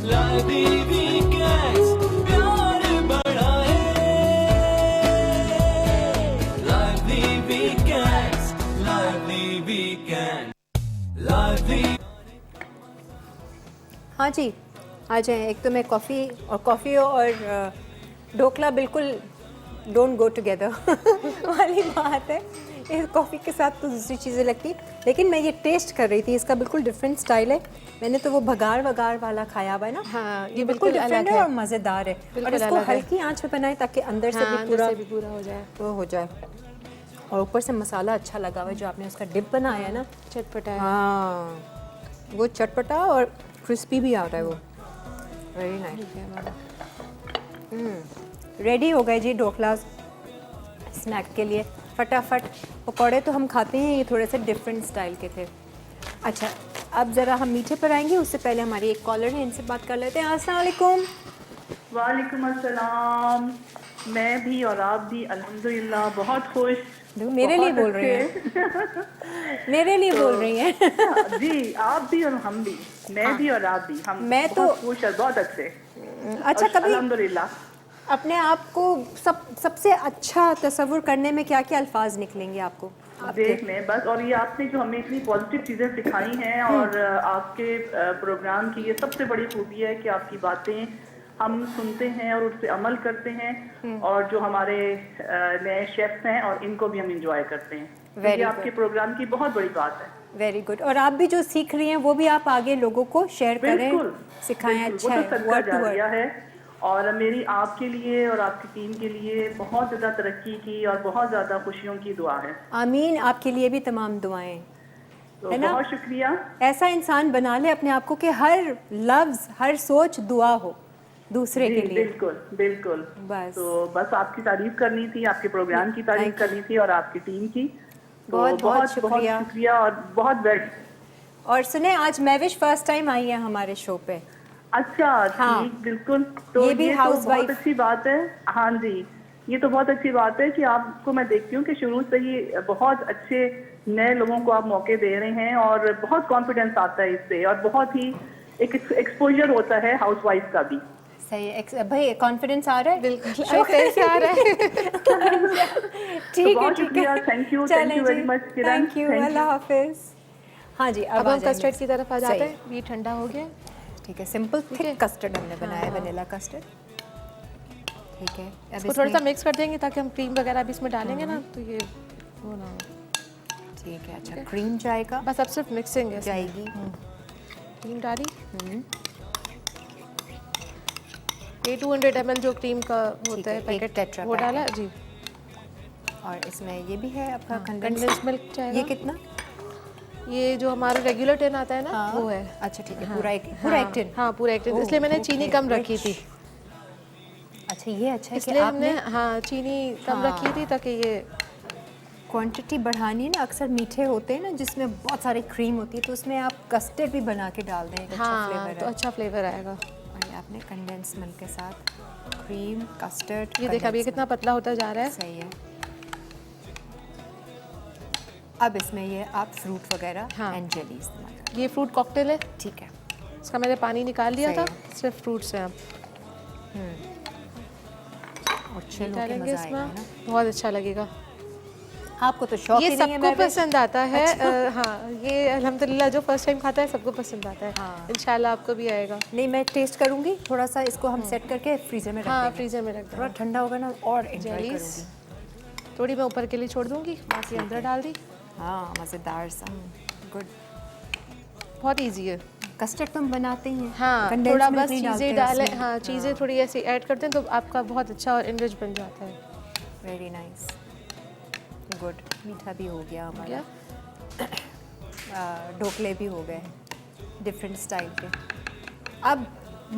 लादी वीकेंड्स प्यार बढ़ाए लादी वीकेंड्स लादी। हाँ जी, आ जाएं। एक तो मैं कॉफ़ी और ढोकला बिल्कुल डोंट गो टुगेदर वाली बात है। इस कॉफ़ी के साथ तो दूसरी चीज़ें लगती, लेकिन मैं ये टेस्ट कर रही थी, इसका बिल्कुल डिफरेंट स्टाइल है। मैंने तो वो भगार वगार वाला खाया हुआ है ना। हाँ, ये बिल्कुल डिफरेंट है और मज़ेदार है। और इसको अलग है। हल्की आंच पे बनाएं ताकि अंदर से हाँ, भी पूरा हो जाए। वो हो जाए। और ऊपर से मसाला अच्छा लगा हुआ है जो आपने उसका डिप बनाया है ना, चटपटा है। हाँ वो चटपटा और क्रिस्पी भी आ रहा है वो। Very nice. रेडी हो गए जी ढोकला स्नैक के लिए फटाफट। पकौड़े तो हम खाते हैं, ये थोड़े से डिफरेंट स्टाइल के थे। अच्छा, अब ज़रा हम मीठे पर आएंगे, उससे पहले हमारी एक कॉलर है, इनसे बात कर लेते हैं। अस्सलाम वालेकुम। वालेकुम अस्सलाम। मैं भी और आप भी अल्हम्दुलिल्लाह बहुत खुश। मेरे लिए बहुत बोल रही हैं? अच्छे। मेरे लिए बोल रही हैं? जी, आप भी और हम भी, मैं भी और आप भी, हम मैं बहुत तो- खुश और बहुत अच्छे। अच्छा, कभी अल्हम्दुलिल्लाह। अपने आप को सबसे अच्छा तस्वुर करने में क्या क्या अल्फाज निकलेंगे आपको? देख लें बस। और ये आपने जो हमें इतनी पॉजिटिव चीज़ें सिखाई हैं और आपके प्रोग्राम की ये सबसे बड़ी खूबी है कि आपकी बातें हम सुनते हैं और उस पर अमल करते हैं, और जो हमारे नए शेफ्स हैं और इनको भी हम इंजॉय करते हैं। तो Very ये आपके प्रोग्राम की बहुत बड़ी बात है। Very good. और आप भी जो सीख रही हैं वो भी आप आगे लोगों को शेयर करें, बिल्कुल सिखाएं। बिल्कुल, अच्छा वो है, तो सदका word to word। जारिया है। और मेरी आपके लिए और आपकी टीम के लिए बहुत ज़्यादा तरक्की की और बहुत ज़्यादा खुशियों की दुआ है। आमीन। आपके लिए भी तमाम दुआएं। तो है ना? बहुत शुक्रिया। ऐसा इंसान बना ले अपने आप को कि हर लफ्ज हर सोच दुआ हो दूसरे जी, के लिए। बिल्कुल बिल्कुल। बस। तो बस आपकी तारीफ करनी थी, आपके प्रोग्राम की तारीफ Thank you. करनी थी और आपकी टीम की। तो बहुत बहुत शुक्रिया। शुक्रिया और बहुत बेस्ट। और सुने, आज मैविश फर्स्ट टाइम आई है हमारे शो पे। अच्छा, हाँ। ठीक, बिल्कुल। तो ये भी तो housewife- बहुत अच्छी बात है। हाँ जी, ये तो बहुत अच्छी बात है कि आपको मैं देखती हूँ कि शुरू से ही बहुत अच्छे नए लोगों को आप मौके दे रहे हैं और बहुत कॉन्फिडेंस आता है इससे और बहुत ही एक एक्सपोजर होता है हाउसवाइफ का भी। सही है भाई, कॉन्फिडेंस आ रहा है बिल्कुल शो पे कैसे आ रहा है। ठीक है, बहुत ठीक शुक्रिया, है। थैंक यू चलें वेरी जी, much Kiran, thank you, thank you. अल्लाह हाफिज। हाँ जी, अब आ हम जाएं कस्टर्ड mix। की तरफ आ जाते सही। हैं। ये ठंडा हो गया। ठीक है, सिंपल है। थिक कस्टर्ड हमने बनाया, हाँ। Vanilla custard. ठीक है, अब इसको थोड़ा सा इसमें- मिक्स कर देंगे ताकि हम क्रीम वगैरह भी इसमें डालेंगे ना तो ये वो ना हो। ठीक है, अच्छा क्रीम जाएगा, बस अब सिर्फ मिक्सिंग है इसमें। जाएगी। क्रीम डाली। ये 200 ml जो क्रीम का होता है है, एक पैकेट टेट्रा वो डाला पैकेट। जी। और इसमें ये भी है आपका कंडेंस मिल्क जाएगा। ये कितना? ये जो हमारा रेगुलर टिन आता है ना हाँ। वो है। अच्छा ठीक है, हाँ। पूरा एक टिन। हाँ पूरा एक टिन, ओह, इसलिए मैंने चीनी okay, कम रखी rich। थी। अच्छा ये अच्छा है कि इसलिए हमने आपने हाँ चीनी कम हाँ। रखी थी ताकि ये क्वांटिटी बढ़ानी है ना। अक्सर मीठे होते हैं ना जिसमें बहुत सारी क्रीम होती है, तो उसमें आप कस्टर्ड भी बना के डाल दें, एक अच्छा हाँ फ्लेवर तो है। अच्छा फ्लेवर आएगा। और ये आपने कंडेंस मिल्क के साथ क्रीम कस्टर्ड, ये देखा अभी ये कितना पतला होता जा रहा है। सही है। अब इसमें ये आप फ्रूट वगैरह हाँ। एंड जेली इस्तेमाल करें। ये फ्रूट कॉकटेल है, ठीक है, इसका मैंने पानी निकाल लिया था, सही सिर्फ फ्रूट्स हैं अब और चिल होके डालेंगे मजा आएगा, है इसमें, ना। बहुत अच्छा लगेगा। आपको तो शौक ये ही नहीं है सबको मैविश। पसंद आता है। हाँ ये अल्हम्दुलिल्लाह जो फर्स्ट टाइम खाता है सबको पसंद आता है। हाँ। इंशाल्लाह आपको भी आएगा। नहीं, मैं टेस्ट करूंगी थोड़ा सा, इसको हम सेट करके फ्रीजर में रख हाँ देंगे। फ्रीजर में रख थोड़ा दो। ठंडा होगा ना और एंजॉय जेलीज करूंगी। थोड़ी मैं ऊपर के लिए छोड़ दूंगी, बाकी अंदर डाल दी। हाँ, मज़ेदार सा, गुड। बहुत इजी है। कस्टर्ड तुम बनाते ही हैं। हाँ Condensed थोड़ा milk बस नहीं डालते चीज़ें हैं डालें, उसमें। हाँ चीज़ें थोड़ी ऐसी ऐड करते हैं तो आपका बहुत अच्छा और इनरिच बन जाता है। Very nice, good. मीठा भी हो गया हमारा, ढोकले भी हो गए डिफरेंट स्टाइल के। अब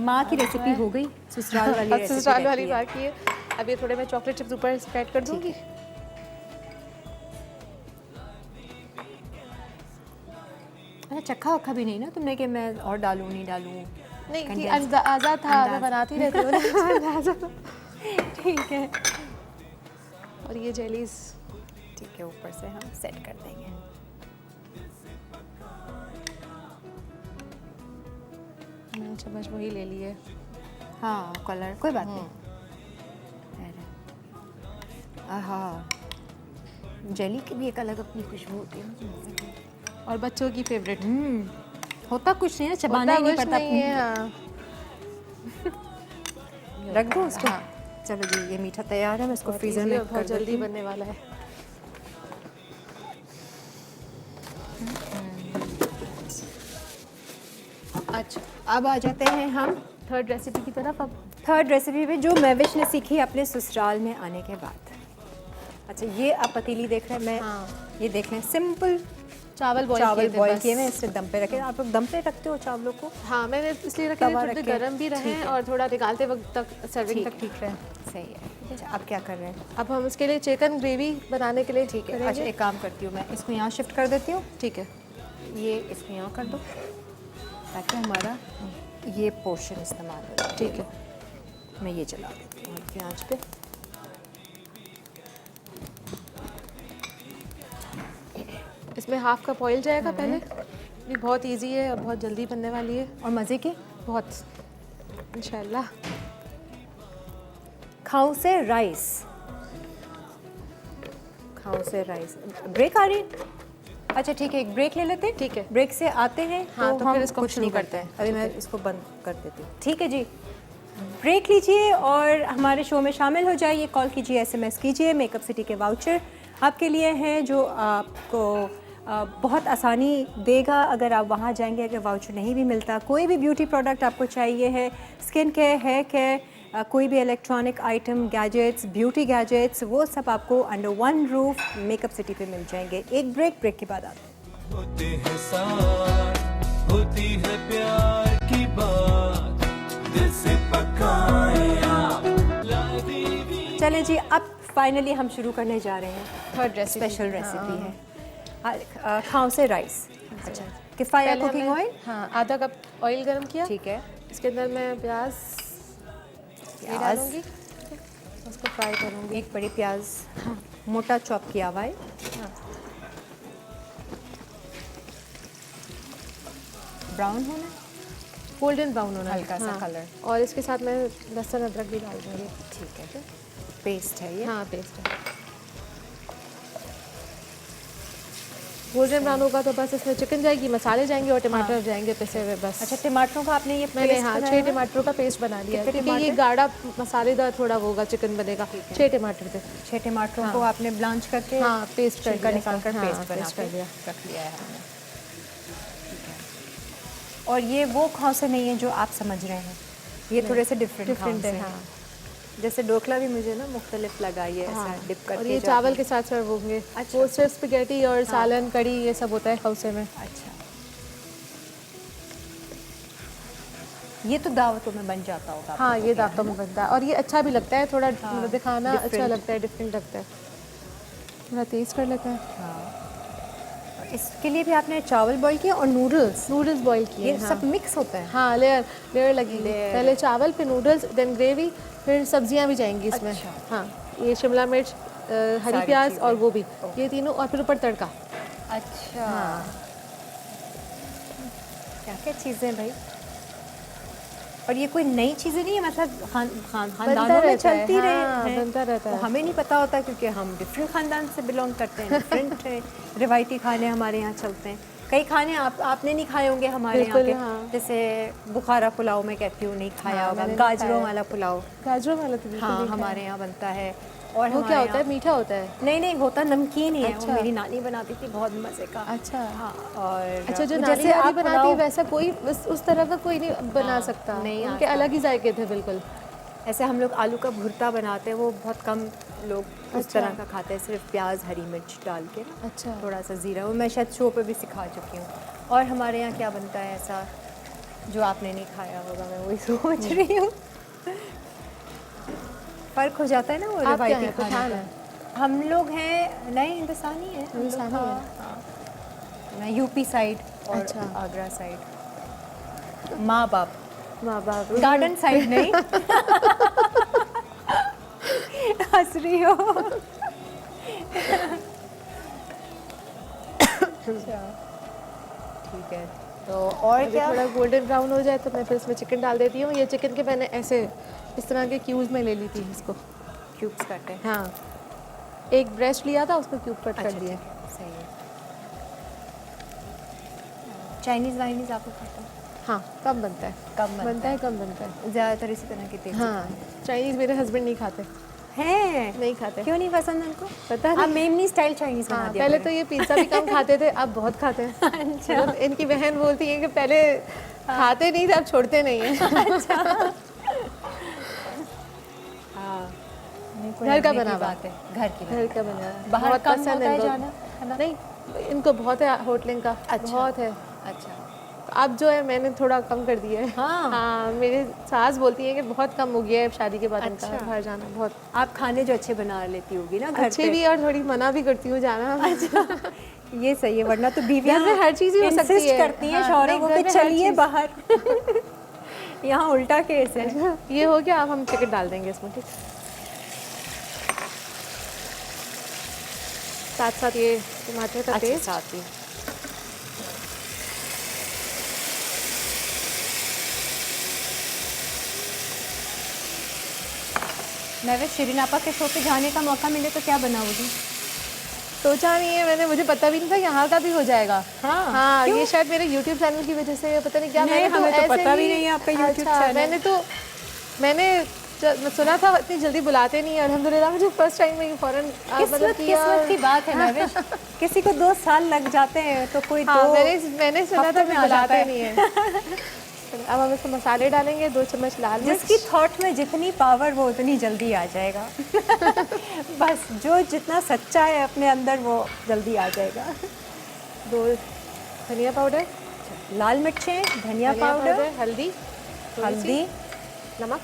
माँ की रेसिपी हो गई, ससुराल वाली अब रेसिपी ससुराल वाली रहती है। बाकी है। अब ये थोड़े मैं चॉकलेट चिप्स ऊपर स्प्रेड कर दूंगी। अच्छा, चखा वखा भी नहीं ना तुमने कि मैं और डालूं नहीं डालूं? नहीं कि Condensed- आज़ाद था, मैं अंदाज़। बनाती रहती हूँ ना अंदाज़ा। ठीक है, और ये जेलीज ठीक है, ऊपर से हम सेट कर देंगे। मैंने चम्मच वही ले लिए। हाँ, कलर कोई बात नहीं। आहा, जेली की भी एक अलग अपनी खुशबू होती है। और बच्चों की फेवरेट होता कुछ नहीं है, चबाना ही नहीं पड़ता। नहीं है। हाँ रख दो उसको। हाँ। चलो जी, ये मीठा तैयार है, मैं इसको बहुत फ्रीजर easy में और कर बहुत देती जल्दी हूँ। बनने वाला है। अच्छा, अब आ जाते हैं हम थर्ड रेसिपी की तरफ। अब थर्ड रेसिपी पे जो मैविश ने सीखी अपने ससुराल में आने के बाद। अच्छा, ये आप पतीली देख रहे हैं, मैं हाँ। ये देख रहे हैं, सिंपल चावल चावल बॉईल बस। किए हुए, इससे दम पे रखे। आप लोग दम पे रखते हो चावलों को? हाँ मैंने इसलिए रखे तवा थोड़े रख के, गर्म भी रहे ठीक है। और थोड़ा निकालते वक्त तक सर्विंग ठीक तक ठीक रहे। सही है। अच्छा, अब क्या कर रहे हैं? अब हम इसके लिए चिकन ग्रेवी बनाने के लिए ठीक है, करेंगे। अच्छा एक काम करती हूँ, मैं इसको यहाँ शिफ्ट कर देती हूँ। ठीक है। ये इसको यहाँ कर दो ताकि हमारा ये पोर्शन इस्तेमाल हो जाए। ठीक है। मैं ये चला देती हूँ हल्की आंच पे। इसमें हाफ कप ऑयल जाएगा पहले। ये बहुत इजी है और बहुत जल्दी बनने वाली है। और मज़े की बहुत इंशाल्लाह। खाऊं से राइस, खाऊं से राइस। ब्रेक आ रही है? अच्छा ठीक है, एक ब्रेक ले लेते हैं। ठीक है। ब्रेक से आते हैं हाँ, तो हम फिर इसको कुछ शुरू नहीं करते हैं। अभी मैं इसको बंद कर देती हूँ। ठीक है जी, ब्रेक लीजिए और हमारे शो में शामिल हो जाइए। कॉल कीजिए, SMS कीजिए। मेकअप सिटी के वाउचर आपके लिए हैं जो आपको बहुत आसानी देगा अगर आप वहाँ जाएंगे। अगर वाउचर नहीं भी मिलता, कोई भी ब्यूटी प्रोडक्ट आपको चाहिए है, स्किन केयर, हेयर केयर, कोई भी electronic item, gadgets, beauty gadgets, वो सब आपको under one roof makeup city पे मिल जाएंगे। एक ब्रेक के बाद आते हैं। होते हैं साथ, होती है प्यार की बात, दिल से पकाए आप लाए दीदी। चलें जी, अब फाइनली हम शुरू करने जा रहे हैं। थर्ड रेसिपी, स्पेशल रेसिपी है खाओ से राइस। अच्छा, किफ़ाया पहले कुकिंग हमने- ऑयल। हाँ, आधा कप ऑयल गरम किया। ठीक है। इसके अंदर मैं प्याज ये डालूंगी, उसको फ्राई करूंगी। एक बड़ी प्याज मोटा चॉप किया हुआ है। हाँ। ब्राउन होना, गोल्डन ब्राउन होना, हल्का सा कलर। और इसके साथ मैं लहसुन अदरक भी डाल दूंगी। ठीक है, पेस्ट है ये। हाँ, पेस्ट है। गोल्डन ब्राउन होगा तो बस इसमें चिकन जाएगी, मसाले जाएंगे और टमाटर जाएंगे पिसे हुए बस। अच्छा, टमाटरों का आपने ये मैंने पेस्ट हाँ बनाया 6 हुआ है? टमाटरों का पेस्ट बना लिया है, कितने क्योंकि ये टमाटर? गाढ़ा मसालेदार थोड़ा वो होगा, चिकन बनेगा। 6 टमाटर थे। 6 टमाटरों को आपने ब्लांच करके हाँ, पेस्ट कर छिलका लिया निकाल कर हाँ, पेस्ट बना पेस्ट कर लिया। रख लिया है हमने। ठीक है। और ये वो खौसे नहीं है जो आप समझ रहे हैं, ये थोड़े से डिफरेंट है, हैं। हाँ। जैसे ढोकला भी मुझे ना मुख्तलिफ लगा, ये ऐसा डिप करके। और ये जो चावल आपने- के साथ सर्व होंगे। अच्छा। वो सिर्फ स्पैगेटी और सालन, कड़ी ये सब होता है खौसे में। अच्छा, ये तो दावतों में बन जाता होगा। हाँ, ये दावतों में बनता है और ये अच्छा भी लगता है, थोड़ा मतलब दिखाना अच्छा different। लगता है, डिफरेंट लगता है। थोड़ा तेज कर लेते हैं। हाँ। इसके लिए भी आपने चावल बॉईल किया और नूडल्स, नूडल्स बॉईल किए। ये सब मिक्स होता है। हाँ, लेयर लगी। पहले चावल, फिर नूडल्स, देन ग्रेवी, फिर सब्जियां भी जाएंगी इसमें। अच्छा। हाँ, ये शिमला मिर्च, हरी सारी प्याज चीज़ें। और गोभी, ये तीनों, और फिर ऊपर तड़का। अच्छा, क्या क्या चीज़ें भाई। और ये कोई नई चीज़ें नहीं है, मतलब खानदानों में रहता है, चलती हाँ, रहे हैं। बनता रहता वो है। हमें नहीं पता होता क्योंकि हम डिफरेंट ख़ानदान से बिलोंग करते हैं, डिफरेंट रिवायती खाने हमारे यहाँ चलते हैं। कई खाने आपने नहीं खाए होंगे हमारे यहाँ बिल्कुल, के, हाँ। जैसे बुखारा पुलाव मैं कहती हूँ नहीं खाया हाँ, होगा, मैंने नहीं गाजरों खाया। वाला पुलाव गाजरों वाला तो बिल्कुल हाँ नहीं खाया। हमारे यहाँ बनता है। और वो हमारे क्या होता है, यहाँ- मीठा होता है? नहीं नहीं, होता नमकीन ही है। वो अच्छा। मेरी नानी बनाती थी, बहुत मज़े का। अच्छा। हाँ, और अच्छा, जो जैसे नानी आप बनाती है पुलाव- वैसा कोई उस तरह का कोई नहीं बना सकता। नहीं उनके आता। अलग ही जायके थे बिल्कुल। ऐसे हम लोग आलू का भुर्ता बनाते हैं, वो बहुत कम लोग उस अच्छा। तरह का खाते हैं, सिर्फ प्याज हरी मिर्च डाल के ना, अच्छा। थोड़ा सा ज़ीरा। वो मैं शायद शो पे भी सिखा चुकी हूँ। और हमारे यहाँ क्या बनता है ऐसा जो आपने नहीं खाया होगा, मैं वही सोच रही हूँ। फ़र्क हो जाता है ना वो आप क्या रिवायती हैं, खाने पठान का। हैं? हम लोग हैं नए हिंदुस्तानी हैं हम लोग, हिंदुस्तानी हाँ, हाँ। मैं यूपी साइड और अच्छा। आगरा साइड। माँ बाप माँ बाप गार्डन साइड नहीं। हंस रही हो। अच्छा, ठीक है। तो और अभी क्या? थोड़ा गोल्डन ब्राउन हो जाए तो मैं फिर इसमें चिकन डाल देती हूँ। ये चिकन के मैंने ऐसे इस तरह के क्यूब्स में ले ली थी इसको। क्यूब्स काटे हैं। हाँ, एक ब्रेस्ट लिया था, उसको क्यूब कट कर अच्छा, दिए। ठीक है, सही है। चाइनीज़ वाइनीज़ आपको खाता है? हाँ, कम बनता है, कम बनता है, कम बनता है। ज़्यादातर इसी तरह की तेज़ हाँ, चाइनीज़ मेरे हस्बैंड नहीं खाते, हैं। नहीं खाते। क्यों नहीं पसंद उनको? पता आप नहीं। मेमनी स्टाइल चाइनीज़ बना हाँ, दिया पहले करें। तो ये पिज़्ज़ा भी कम खाते थे, अब बहुत खाते हैं। मतलब इनकी बहन बोलती है कि पहले खाते नहीं थे, अब छोड़ते नहीं हैं। हाँ, नहीं, कोई घर का लगने की बना हुआ। बात है, घर की घर का बना है। बाहर बहुत कम पसंद होता है इनको। जाना खाना? नहीं, इनको बहुत है होटलिंग का, अच्छा। बहुत है। अच्छा, अब जो है मैंने थोड़ा कम कर दिया है। हाँ। हाँ, मेरी सास बोलती है कि बहुत कम हो गया है शादी के बाद इनका अच्छा। बाहर जाना बहुत। आप खाने जो अच्छे बना लेती होगी ना घर अच्छे पे। भी और थोड़ी मना भी करती हूँ जाना। अच्छा, ये सही है, वरना तो बीवियां घर में हर चीज़ ही हो सकती insist है। करती हैं हाँ, शौहरों नहीं, को घर कि में हर चलिए चीज़। बाहर। यहाँ उल्टा केस है। ये हो गया, अब हम चिकन डाल देंगे इसमें, ठीक। साथ साथ ये टमाटर का अच्छा, पेस्ट। साथ ही मैं वे शिरीन आपा के शो पे जाने का मौका मिले तो क्या बनाओगी? सोचा नहीं है मैंने, मुझे पता भी नहीं था यहाँ का भी हो जाएगा। हाँ, हाँ, क्यों? ये शायद मेरे YouTube चैनल की वजह से, पता नहीं क्या। नहीं, मैंने हमें तो ऐसे पता भी ही- नहीं है आपका YouTube अच्छा, चैनल। मैंने सुना था इतनी जल्दी बुलाते नहीं है। अल्हम्दुलिल्लाह मुझे फर्स्ट टाइम में फ़ौरन किस्मत की बात है महविश। किसी को 2 साल लग जाते हैं तो कोई हाँ, दो मैंने सुना हफ्ते था में कि आ जाता बुलाते है। नहीं है। अब हम इसमें मसाले डालेंगे, 2 चम्मच लाल मिर्च। जिसकी थॉट में जितनी पावर वो उतनी जल्दी आ जाएगा। बस जो जितना सच्चा है अपने अंदर वो जल्दी आ जाएगा। 2 धनिया पाउडर, लाल मिर्चें, धनिया पाउडर, हल्दी, हल्दी, नमक।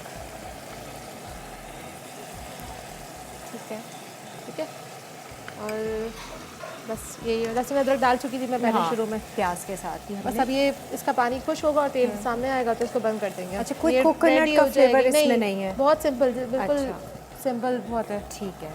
ठीक है। और बस यही लहसुन अदरक डाल चुकी थी मैं पहले हाँ, शुरू में। प्याज के साथ ही बस अब ये इसका पानी खुश होगा और तेल सामने आएगा तो इसको बंद कर देंगे। अच्छा, कोई ये कोकोनट ready का हो जाएगी। फ्लेवर इसमें नहीं है? बहुत सिंपल, बिल्कुल अच्छा। सिंपल बहुत है। ठीक है,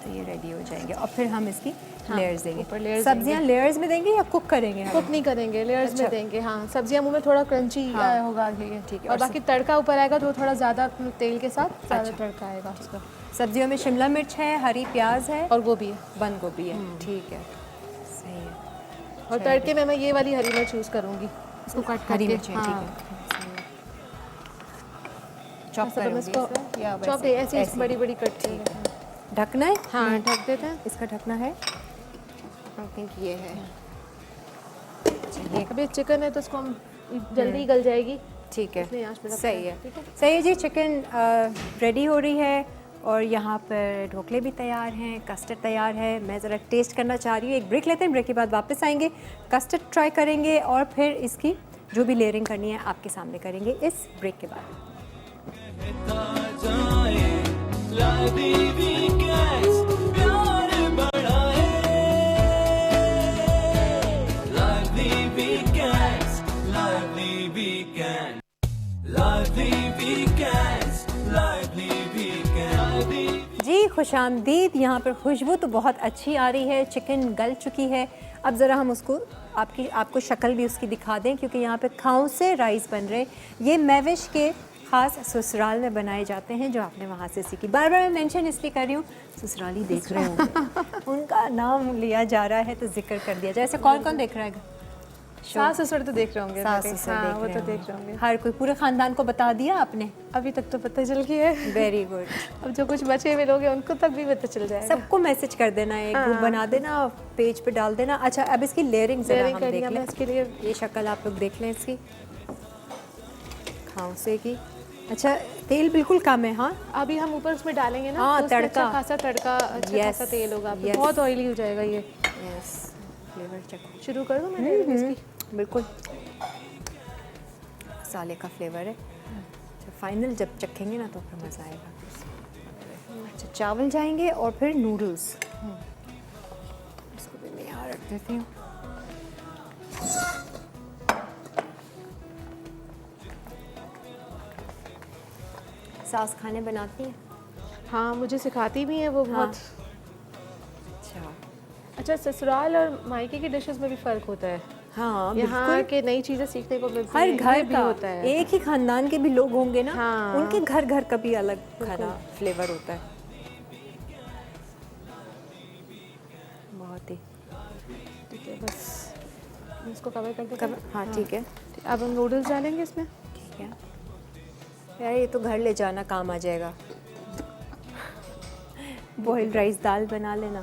तो ये रेडी हो जाएंगे और फिर हम इसकी हाँ, लेयर्स देंगे। ऊपर layers सब्जियां लेयर्स में देंगे या कुक करेंगे हम? कुक नहीं करेंगे, लेयर्स अच्छा। में देंगे। हाँ, सब्जियां मुंह में थोड़ा क्रंची हाँ। होगा ये। ठीक है, और और बाकी तड़का ऊपर आएगा तो थोड़ा ज़्यादा तेल के साथ ज़्यादा अच्छा। तड़का आएगा उसका। सब्जियों में शिमला मिर्च है, हरी प्याज है और गोभी है। बंद गोभी है। ठीक है, सही है। और तड़के में मैं ये वाली हरी मिर्च यूज़ करूँगी, इसको कट करके। हरी मिर्चें, हाँ। ठीक है, सही है। चॉप ऐसा तो मैं करोगे इसको इसे या चॉप वैसे? ऐसे ऐसे? बड़ी बड़ी कट ठीक है। ढकना है? हाँ, ढक देते हैं। इसका ढकना है, आई थिंक ये है। चलिए, अभी चिकन है तो इसको हम जल्दी गल जाएगी। ठीक इसलिए है, आँच पे रखते सही हैं, है। ठीक है। सही है जी, चिकन रेडी हो रही है और यहाँ पर ढोकले भी तैयार हैं, कस्टर्ड तैयार है। मैं ज़रा टेस्ट करना चाह रही हूँ। एक ब्रेक लेते हैं, ब्रेक के बाद वापस आएंगे, कस्टर्ड ट्राई करेंगे और फिर इसकी जो भी लेयरिंग करनी है आपके सामने करेंगे इस ब्रेक के बाद। जाए लाडली गैस प्यार बढ़ाए लाडली गैस लाडली गैस लाडली गैस लाडली गैस। जी खुशामदीद। यहाँ पर खुशबू तो बहुत अच्छी आ रही है, चिकन गल चुकी है। अब ज़रा हम उसको आपको शक्ल भी उसकी दिखा दें, क्योंकि यहाँ पे खाऊं से राइस बन रहे। ये मैविश के ख़ास ससुराल में बनाए जाते हैं, जो आपने वहाँ से सीखी। बार बार मैं मेंशन इसलिए कर रही हूँ, ससुराली देख रहे हो उनका नाम लिया जा रहा है तो जिक्र कर दिया जाए। ऐसे कौन कौन देख रहा है? सास ससुर तो देख रहे होंगे। सास मेरे। ससुर हाँ, देख वो रहे तो होंगे। देख रहे होंगे। हर कोई, पूरे ख़ानदान को बता दिया आपने? अभी तक तो पता चल गया है। Very good. अब जो कुछ बचे हुए लोग हैं उनको तक भी पता चल जाएगा। सबको मैसेज कर देना, एक ग्रुप बना देना, पेज पे डाल देना। अच्छा, अब इसकी लेयरिंग ज़रा लेयरिंग हम करनी देख है लें। मैं इसके लिए। ये शक्ल आप लोग देख लें इसकी, खाउसे की। अच्छा, तेल बिल्कुल कम है। हाँ, अभी हम ऊपर उसमें डालेंगे ना, हाँ, तो उसमें तड़का। अच्छा खासा तड़का, अच्छा Yes, खासा तेल होगा। yes. बहुत ऑयली हो जाएगा ये। Yes, flavour check. शुरू कर दूँ मैं लेयरिंग इसकी? बिल्कुल, मसाले का फ्लेवर है। अच्छा, फाइनल जब चखेंगे ना तो फिर मज़ा आएगा। अच्छा, चावल जाएंगे और फिर नूडल्स। इसको भी मैं यहाँ रख देती हूँ। सास खाने बनाती हैं? हाँ, मुझे सिखाती भी हैं वो बहुत। अच्छा, अच्छा, ससुराल और मायके की डिशेस में भी फ़र्क होता है। हाँ, यहाँ बिल्कुल। के नई चीज़ें सीखने को मिलती हर हैं, घर ये भी का होता है। एक ही खानदान के भी लोग होंगे ना, हाँ। उनके घर घर का भी अलग खाना फ्लेवर होता है। बहुत ही ठीक है, बस इसको कवर कर देते हैं। हाँ, ठीक है, अब हम नूडल्स डालेंगे इसमें। ठीक है। यार, ये तो घर ले जाना काम आ जाएगा। बॉइल्ड राइस दाल बना लेना।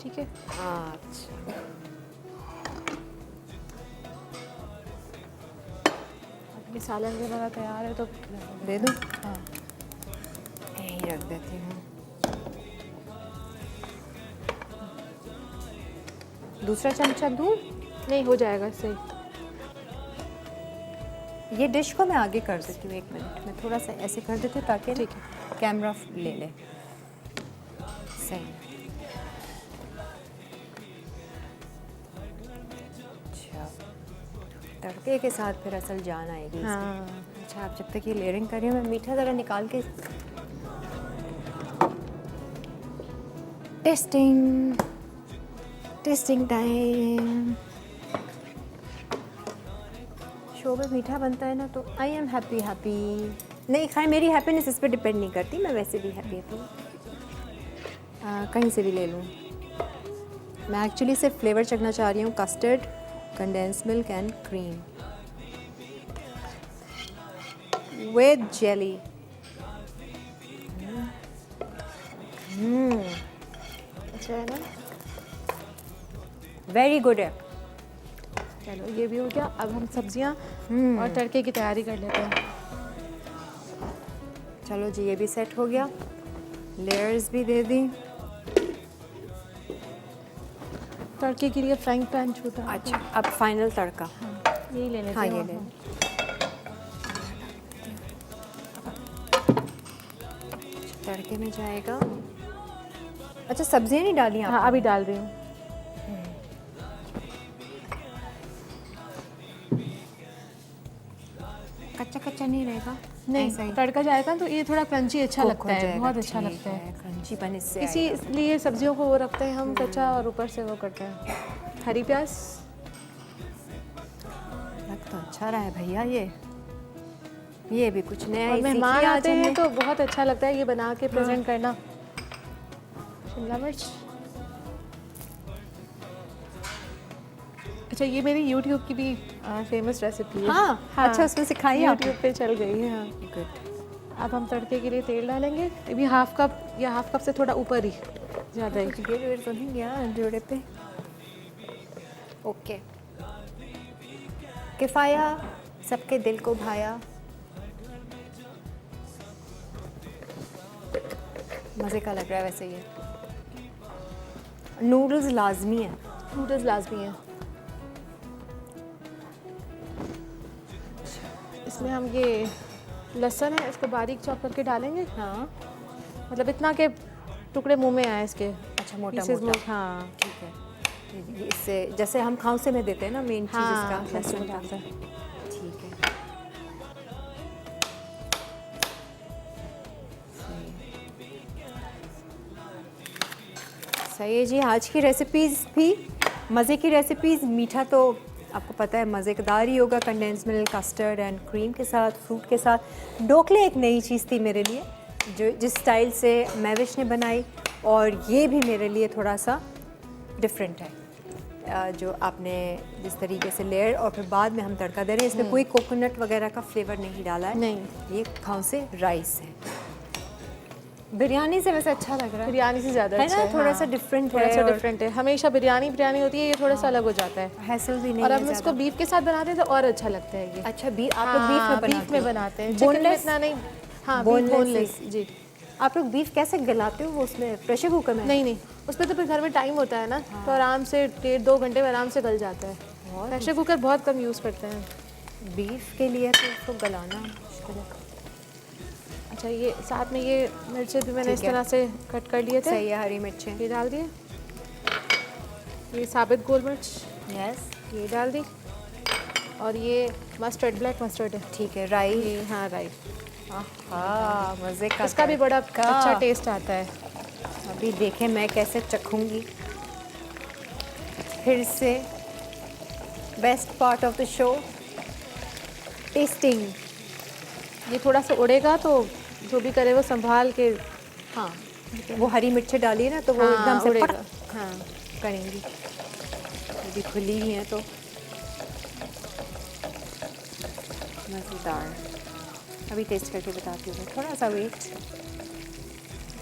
ठीक है। अच्छा, ये सालन वगैरह तैयार है तो दे दूँ? हाँ। यहीं रख देती हूँ। दूसरा चमचा दूँ? नहीं, हो जाएगा इससे। ये डिश को मैं आगे कर देती हूँ, 1 मिनट में थोड़ा सा ऐसे कर देती हूँ ताकि ठीक कैमरा ले ले। सही। अच्छा, तड़के के साथ फिर असल जान आएगी इसकी। हाँ। अच्छा, आप जब तक ये लेयरिंग कर रही हो, मैं मीठा ज़रा निकाल के टेस्टिंग टाइम। शो में मीठा बनता है ना तो आई एम हैप्पी। नहीं खाए, मेरी हैप्पीनेस इस पर डिपेंड नहीं करती, मैं वैसे भी हैप्पी हूँ। कहीं से भी ले लूँ। मैं एक्चुअली सिर्फ फ्लेवर चखना चाह रही हूँ, custard, condense milk and cream with jelly. अच्छा है ना? वेरी गुड है। चलो, ये भी हो गया। अब हम सब्जियां और तड़के की तैयारी कर लेते हैं। चलो जी, ये भी सेट हो गया। लेयर्स भी दे दी। तड़के के लिए फ्राइंग पैन छोटा। अच्छा, अब फाइनल तड़का। यही ले लेते हाँ, हैं। ये ले। तड़के में जाएगा। अच्छा, सब्जियां नहीं डाली हाँ, आप? अभी डाल रही हूँ। कच्चा कच्चा नहीं रहेगा? नहीं, ऐसा ही तड़का जाएगा तो ये थोड़ा क्रंची अच्छा कुक लगता हो है, जाएगा, बहुत अच्छा ठीक लगता है। क्रंचीपन इससे इसीलिए सब्जियों को वो रखते हैं हम कच्चा और ऊपर से वो करते हैं। हरी प्याज, लग तो अच्छा रहा है भैया ये भी कुछ नया और ही मेहमान सीखी आज आते हैं हमने। तो बहुत अच्छा लगता है ये बना के प्रेजेंट करना। शिमला मिर्च। अच्छा, ये मेरी YouTube की भी फेमस रेसिपी है। हाँ, अच्छा, उसमें सिखाई आपने? YouTube पे चल गई है। हाँ। गुड। अब हम तड़के के लिए तेल डालेंगे, ये भी हाफ कप या हाफ कप से थोड़ा ऊपर ही, ज़्यादा ही। कुछ गिर तो नहीं गया जोड़े पे? ओके। किफ़ाया, सबके दिल को भाया। मज़े का लग रहा है वैसे ये। नूडल्स लाजमी है। नूडल्स लाजमी है। इसमें हम ये लहसुन है, इसको बारीक चॉप करके डालेंगे। हाँ, मतलब इतना के टुकड़े मुंह में आए इसके। अच्छा, मोटा Pieces मोटा। हाँ। ठीक है। इससे जैसे हम खांसे में देते हैं ना, मेन चीज़ हाँ, इसका लहसुन लहसुन का। डालते हैं। ठीक है। सही है जी। आज की रेसिपीज़ भी मज़े की रेसिपीज़। मीठा तो आपको पता है मज़ेदार ही होगा, condense milk, custard and cream के साथ, फ्रूट के साथ। ढोकले एक नई चीज़ थी मेरे लिए, जो जिस स्टाइल से महविश ने बनाई, और ये भी मेरे लिए थोड़ा सा डिफरेंट है। जो आपने जिस तरीके से लेयर और फिर बाद में हम तड़का दे रहे हैं, इसमें कोई कोकोनट वगैरह का फ्लेवर नहीं डाला है। नहीं। ये खाउसे राइस है। बिरयानी से वैसे अच्छा लग रहा है। बिरयानी से ज़्यादा है अच्छा ना, है। थोड़ा हाँ। सा डिफरेंट थोड़ा है सा और डिफरेंट है। हमेशा बिरयानी होती है, ये थोड़ा सा अलग हो जाता है। हैसल भी नहीं और है अब हम इसको ज़्यादा। बीफ के साथ बनाते हैं तो और अच्छा लगता है ये। अच्छा, आप लोग बीफ में बनाते बीफ में बनाते हैं। चिकन में इतना नहीं। हाँ, बोनलेस जी। आप लोग बीफ कैसे गलाते हो? वो उसमें प्रेशर कुकर में? नहीं, उसमें तो फिर घर में टाइम होता है ना, तो आराम से 1.5-2 घंटे में आराम से गल जाता है। प्रेशर कुकर बहुत कम यूज़ करते हैं बीफ के लिए तो उसको गलाना मुश्किल है। अच्छा, ये साथ में ये मिर्चें भी मैंने इस ठीक है। तरह से कट कर लिए थे, सही है, हरी मिर्चें। ये डाल दिए। ये साबित गोल मिर्च यस, ये डाल दी। और ये मस्टर्ड, ब्लैक मस्टर्ड है। ठीक है। राई। ये हाँ, राइट। हाँ, मज़े का। इसका भी बड़ा तड़का। अच्छा टेस्ट आता है। अभी देखें मैं कैसे चखूंगी। फिर से best part of the show, testing. ये थोड़ा सा उड़ेगा तो जो भी करे वो संभाल के। हाँ, वो हरी मिर्चें डाली है ना, तो वो हाँ, एकदम से उड़ेगा। पट हाँ, करेंगी। ये भी खुली ही हैं तो मज़ेदार। अभी टेस्ट करके बताती हूँ, थोड़ा सा वेट।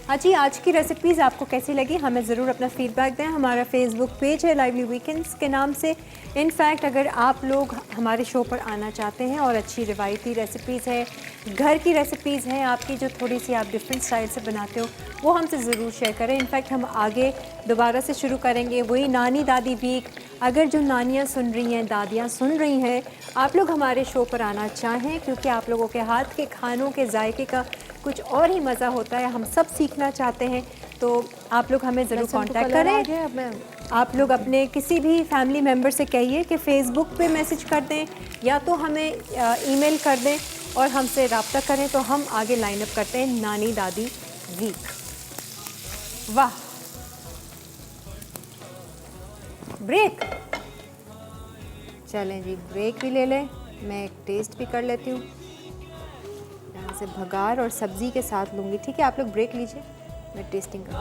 हाँ जी, आज की रेसिपीज़ आपको कैसी लगी हमें ज़रूर अपना फीडबैक दें। हमारा फेसबुक पेज है लाइवली वीकेंड्स के नाम से। इनफैक्ट अगर आप लोग हमारे शो पर आना चाहते हैं और अच्छी रिवायती रेसिपीज़ है, घर की रेसिपीज़ हैं आपकी जो थोड़ी सी आप डिफरेंट स्टाइल से बनाते हो, वो हमसे ज़रूर शेयर करें। इनफैक्ट हम आगे दोबारा से शुरू करेंगे वही नानी दादी वीक। अगर जो नानियाँ सुन रही हैं, दादियाँ सुन रही हैं, आप लोग हमारे शो पर आना चाहें, क्योंकि आप लोगों के हाथ के खानों के जायके का कुछ और ही मज़ा होता है, हम सब सीखना चाहते हैं। तो आप लोग हमें ज़रूर कांटेक्ट करें। अब मैं आप लोग अपने किसी भी फैमिली मेम्बर से कहिए कि फ़ेसबुक पे मैसेज कर दें या तो हमें ईमेल कर दें और हमसे रब्ता करें, तो हम आगे लाइन अप करते हैं नानी दादी वीक। वाह, ब्रेक। चलें जी, ब्रेक भी ले लें। मैं एक टेस्ट भी कर लेती हूँ। यहाँ से भगार और सब्ज़ी के साथ लूँगी, ठीक है? आप लोग ब्रेक लीजिए, मैं टेस्टिंग करूँगी।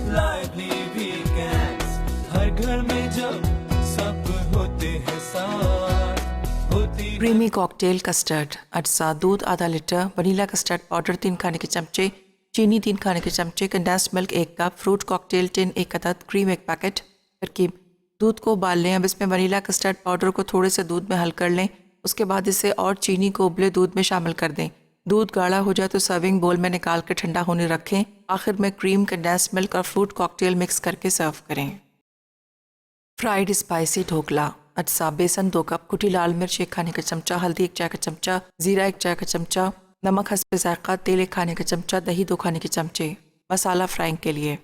lively weekends, हर घर में जब सब होते हैं साथ, होती क्रीमी कॉकटेल कस्टर्ड। अज्जा दूध आधा लीटर, वनीला कस्टर्ड पाउडर 3 खाने के चमचे, चीनी 3 खाने के चमचे, condensed milk 1 cup, fruit cocktail tin 1 अदद, क्रीम 1 पैकेट। तरकीब: दूध को उबाल लें। अब इसमें वनीला कस्टर्ड पाउडर को थोड़े से दूध में हल कर लें। उसके बाद इसे और चीनी को उबले दूध में शामिल कर दें। दूध गाढ़ा हो जाए तो सर्विंग बोल में निकाल कर ठंडा होने रखें। आखिर में क्रीम, कंडेंस्ड मिल्क और फ्रूट कॉकटेल मिक्स करके सर्व करें। Fried spicy dhokla. अज्जा: बेसन 2 कप, कुटी लाल मिर्च 1 खाने का चमचा, हल्दी 1 चाय का चमचा, जीरा 1 चाय का चमचा, नमक हस्बे जायका, तेल 1 खाने का चमचा, दही 2 खाने के चमचे। मसाला फ्राइंग के लिए: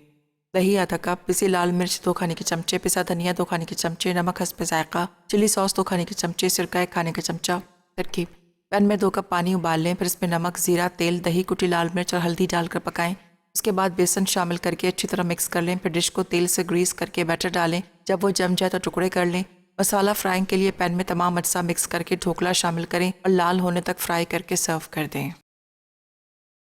दही आधा कप, पिसी लाल मिर्च 2 खाने के चमचे, पिसा धनिया 2 खाने के चमचे, नमक हस्बे जायका, चिली सॉस 2 खाने के चमचे, सिरका 1 खाने का चमचा। तरकीब: पैन में 2 कप पानी उबाल लें, फिर इसमें नमक, जीरा, तेल, दही, कुटी लाल मिर्च और हल्दी डालकर पकाएं। उसके बाद बेसन शामिल करके अच्छी तरह मिक्स कर लें। फिर डिश को तेल से ग्रीस करके बैटर डालें। जब वो जम जाए तो टुकड़े कर लें। मसाला फ्राइंग के लिए पैन में तमाम अज्जा मिक्स करके ढोकला शामिल करें और लाल होने तक फ्राई करके सर्व कर दें।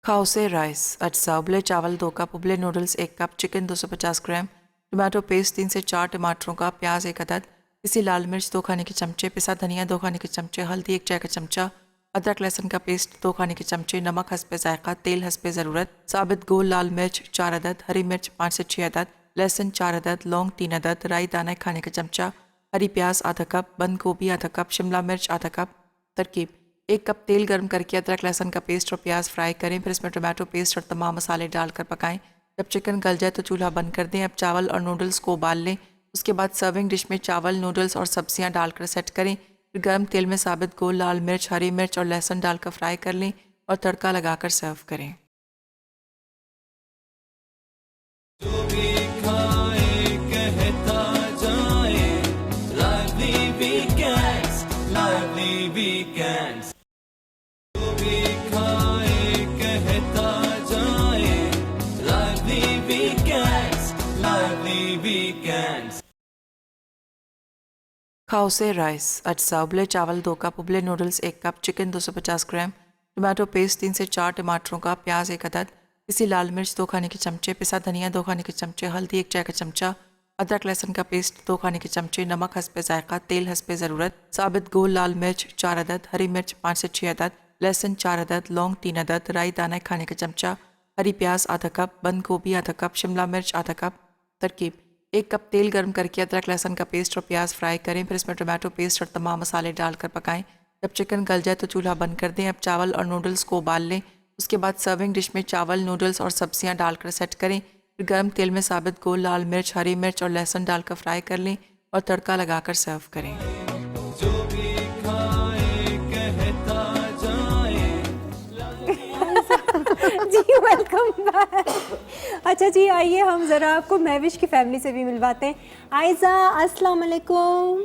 खाउसे राइस। अज्जा: उबले चावल 2 कप, उबले noodles 1 cup, chicken 250 gram, tomato paste 3 से 4 टमाटरों का, प्याज 1 अदद, पिसी लाल मिर्च 2 खाने के चमचे, पिसा धनिया 2 खाने के चमचे, हल्दी 1 चाय का चमचा, अदरक लहसुन का पेस्ट 2 खाने के चमचे, नमक हस्बे जायका, तेल हस्बे ज़रूरत, साबित गोल लाल मिर्च 4 अदद, हरी मिर्च 5 से 6 अदद, लहसुन 4 अदद, लौंग 3 अदद, राई दाना 1 खाने का चमचा, हरी प्याज आधा कप, बंद गोभी आधा कप, शिमला मिर्च आधा कप। तरकीब: 1 कप तेल गर्म करके अदरक लहसुन का पेस्ट और प्याज फ्राई करें। फिर इसमें टमाटो पेस्ट और तमाम मसाले डालकर पकाएं। जब चिकन गल जाए तो चूल्हा बंद कर दें। अब चावल और नूडल्स को उबाल लें। उसके बाद सर्विंग डिश में चावल, नूडल्स और सब्जियां डालकर सेट करें। फिर गर्म तेल में साबित गोल लाल मिर्च, हरी मिर्च और लहसुन डालकर फ्राई कर लें और तड़का लगाकर सर्व करें। जो भी खाए कहता जाए, lively weekends, lively weekends। जो भी खाए कहता जाए, lively weekends, lively weekends। खाउसे राइस। अज्जा: उबले चावल 2 कप, उबले noodles 1 cup, chicken 250 gram, tomato paste 3 से 4 टमाटरों का, प्याज 1 अदद, पिसी लाल मिर्च 2 खाने के चमचे, पिसा धनिया 2 खाने के चमचे, हल्दी 1 चाय का चमचा, अदरक लहसुन का पेस्ट 2 खाने के चमचे, नमक हस्बे जायका, तेल हस्बे ज़रूरत, साबित गोल लाल मिर्च 4 अदद, हरी मिर्च 5 से 6 अदद, लहसुन 4 अदद, लौंग 3 अदद, राई दाना 1 खाने का चमचा, हरी प्याज आधा कप, बंद गोभी आधा कप, शिमला मिर्च आधा कप। तरकीब: 1 कप तेल गर्म करके अदरक लहसुन का पेस्ट और प्याज फ्राई करें। फिर इसमें टमाटो पेस्ट और तमाम मसाले डालकर पकाएं। जब चिकन गल जाए तो चूल्हा बंद कर दें। अब चावल और नूडल्स को उबाल लें। उसके बाद सर्विंग डिश में चावल, नूडल्स और सब्जियां डालकर सेट करें। फिर गर्म तेल में साबित गोल लाल मिर्च, हरी मिर्च और लहसुन डालकर फ्राई कर लें और तड़का लगाकर सर्व करें। जो भी खाए कहता जाए। जी वेलकम बैक। अच्छा जी, आइए हम ज़रा आपको महविश की फैमिली से भी मिलवाते हैं। आयज़ा, अस्सलाम वालेकुम।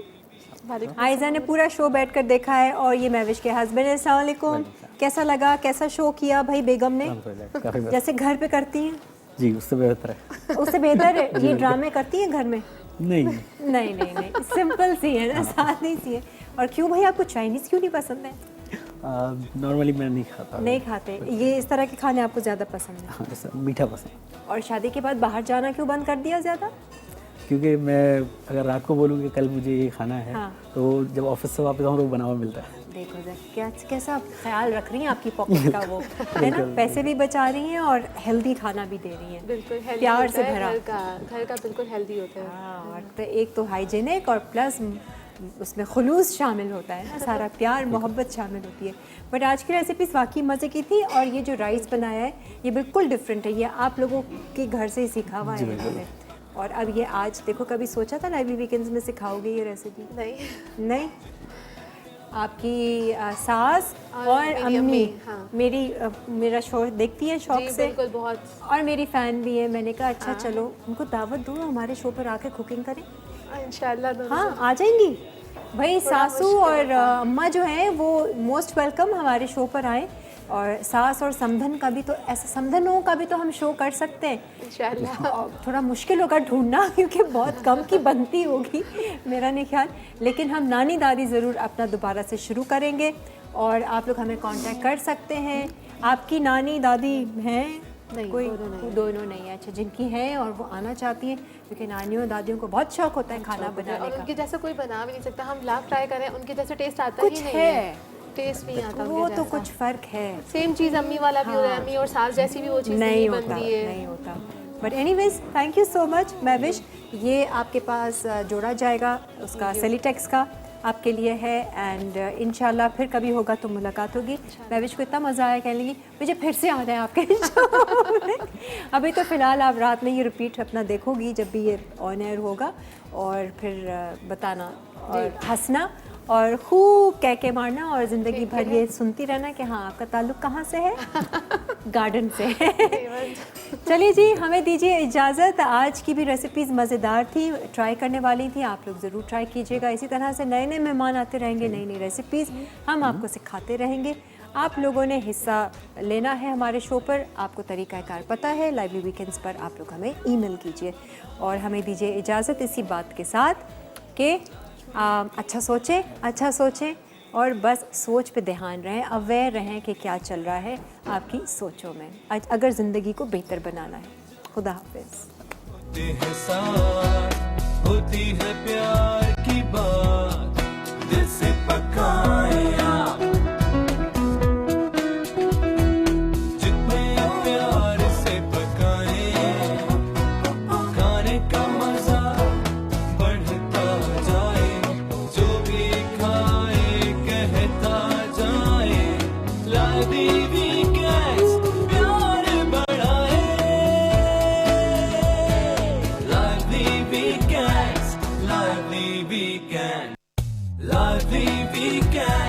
आयज़ा ने पूरा शो बैठकर देखा है और ये महविश के हस्बैंड। अस्सलाम वालेकुम। कैसा लगा, कैसा शो किया भाई बेगम ने? जैसे घर पे करती हैं? जी, उससे बेहतर है। उससे बेहतर है। ये ड्रामे करती हैं घर में? नहीं नहीं, सिंपल सी है ना, सादी सी है। और क्यों भाई, आपको चाइनीज़ क्यों नहीं पसंद है? नॉर्मली मैं नहीं खाता। नहीं खाते? ये इस तरह के खाने आपको ज़्यादा पसंद है? हाँ, ऐसा मीठा पसंद। और शादी के बाद बाहर जाना क्यों बंद कर दिया ज़्यादा? क्योंकि मैं अगर रात को बोलूँ कि कल मुझे ये खाना है, हाँ। तो जब ऑफिस से वापस आऊँ तो बना हुआ मिलता है। देखो क्या कैसा ख्याल रख रही हैं आपकी पॉकेट का वो, है ना? पैसे भी बचा रही हैं और हेल्दी खाना भी दे रही हैं। बिल्कुल हेल्दी प्यार होता से है, भरा। घर का बिल्कुल हेल्दी होता है। हाँ, और तो एक तो हाइजीनिक और प्लस उसमें खुलूस शामिल होता है ना, सारा प्यार मोहब्बत शामिल होती है। बट आज की रेसिपीज़ वाकई मज़े की थी। और ये जो राइस बनाया है ये बिल्कुल डिफरेंट है। ये आप लोगों के घर से ही सीखा हुआ है इन्होंने। और अब ये आज देखो, कभी सोचा था लाइव वीकेंड्स में सिखाओगे ये रेसिपी? नहीं। आपकी सास और अम्मी हाँ। मेरा शो देखती हैं शौक से, बिल्कुल बहुत, और मेरी फ़ैन भी है। मैंने कहा अच्छा चलो उनको दावत दूँ, हमारे शो पर आके कुकिंग करें। इंशाल्लाह। हाँ, आ जाएंगी भाई। सासू और अम्मा जो हैं वो मोस्ट वेलकम हमारे शो पर आए। और सास और समधन का भी तो, ऐसे समधनों का भी तो हम शो कर सकते हैं इंशाल्लाह। और थोड़ा मुश्किल होगा ढूंढना क्योंकि बहुत कम की बनती होगी मेरा नहीं ख्याल। लेकिन हम नानी दादी ज़रूर अपना दोबारा से शुरू करेंगे और आप लोग हमें कांटेक्ट कर सकते हैं। आपकी नानी दादी हैं? नहीं, कोई दोनों नहीं है। अच्छा, जिनकी हैं और वो आना चाहती हैं, क्योंकि नानियों दादियों को बहुत शौक होता है खाना बनाने और का। उनके जैसा कोई बना भी नहीं सकता। हम लाख ट्राई करें, उनके जैसा टेस्ट आता कुछ ही नहीं है, टेस्ट नहीं आता वो उनके तो जैसा। कुछ फ़र्क है। सेम चीज़ अम्मी वाला भी हो रहा है, अम्मी और सास जैसी भी वो चीज़ नहीं बनती है। नहीं होता। But anyways, thank you so much Mahwish. ये आपके पास जोड़ा जाएगा उसका सेलीटेक्स का, आपके लिए है एंड इंशाल्लाह फिर कभी होगा तो मुलाकात होगी। महविश को इतना मज़ा आया, कहने लगी मुझे फिर से आना है आपके शो में। अभी तो फ़िलहाल आप रात में ये रिपीट अपना देखोगी जब भी ये ऑन एयर होगा, और फिर बताना और हंसना और खूब कह के मारना और ज़िंदगी भर ये सुनती रहना कि हाँ आपका ताल्लुक़ कहाँ से है, गार्डन से है। चलिए जी, हमें दीजिए इजाज़त। आज की भी रेसिपीज़ मज़ेदार थी, ट्राई करने वाली थी, आप लोग ज़रूर ट्राई कीजिएगा। इसी तरह से नए नए मेहमान आते रहेंगे, नई नई रेसिपीज़ हम आपको सिखाते रहेंगे। आप लोगों ने हिस्सा लेना है हमारे शो पर, आपको तरीक़ाकार पता है। लाइवली वीकेंड्स पर आप लोग हमें ईमेल कीजिए और हमें दीजिए इजाज़त इसी बात के साथ कि अच्छा सोचें और बस सोच पे ध्यान रहें, अवेयर रहें कि क्या चल रहा है आपकी सोचों में, अगर ज़िंदगी को बेहतर बनाना है। खुदा हाफिज़। होती है प्यार की बात, दिल से पकाए आप, जितने प्यार से पकाए, खाने का मजा बढ़ता जाए, जो भी खाए कहता जाए, लादी वीकेंड्स प्यार बढ़ाए, लादी वीकेंड्स, लादी वीकेंड, लादी वीकेंड।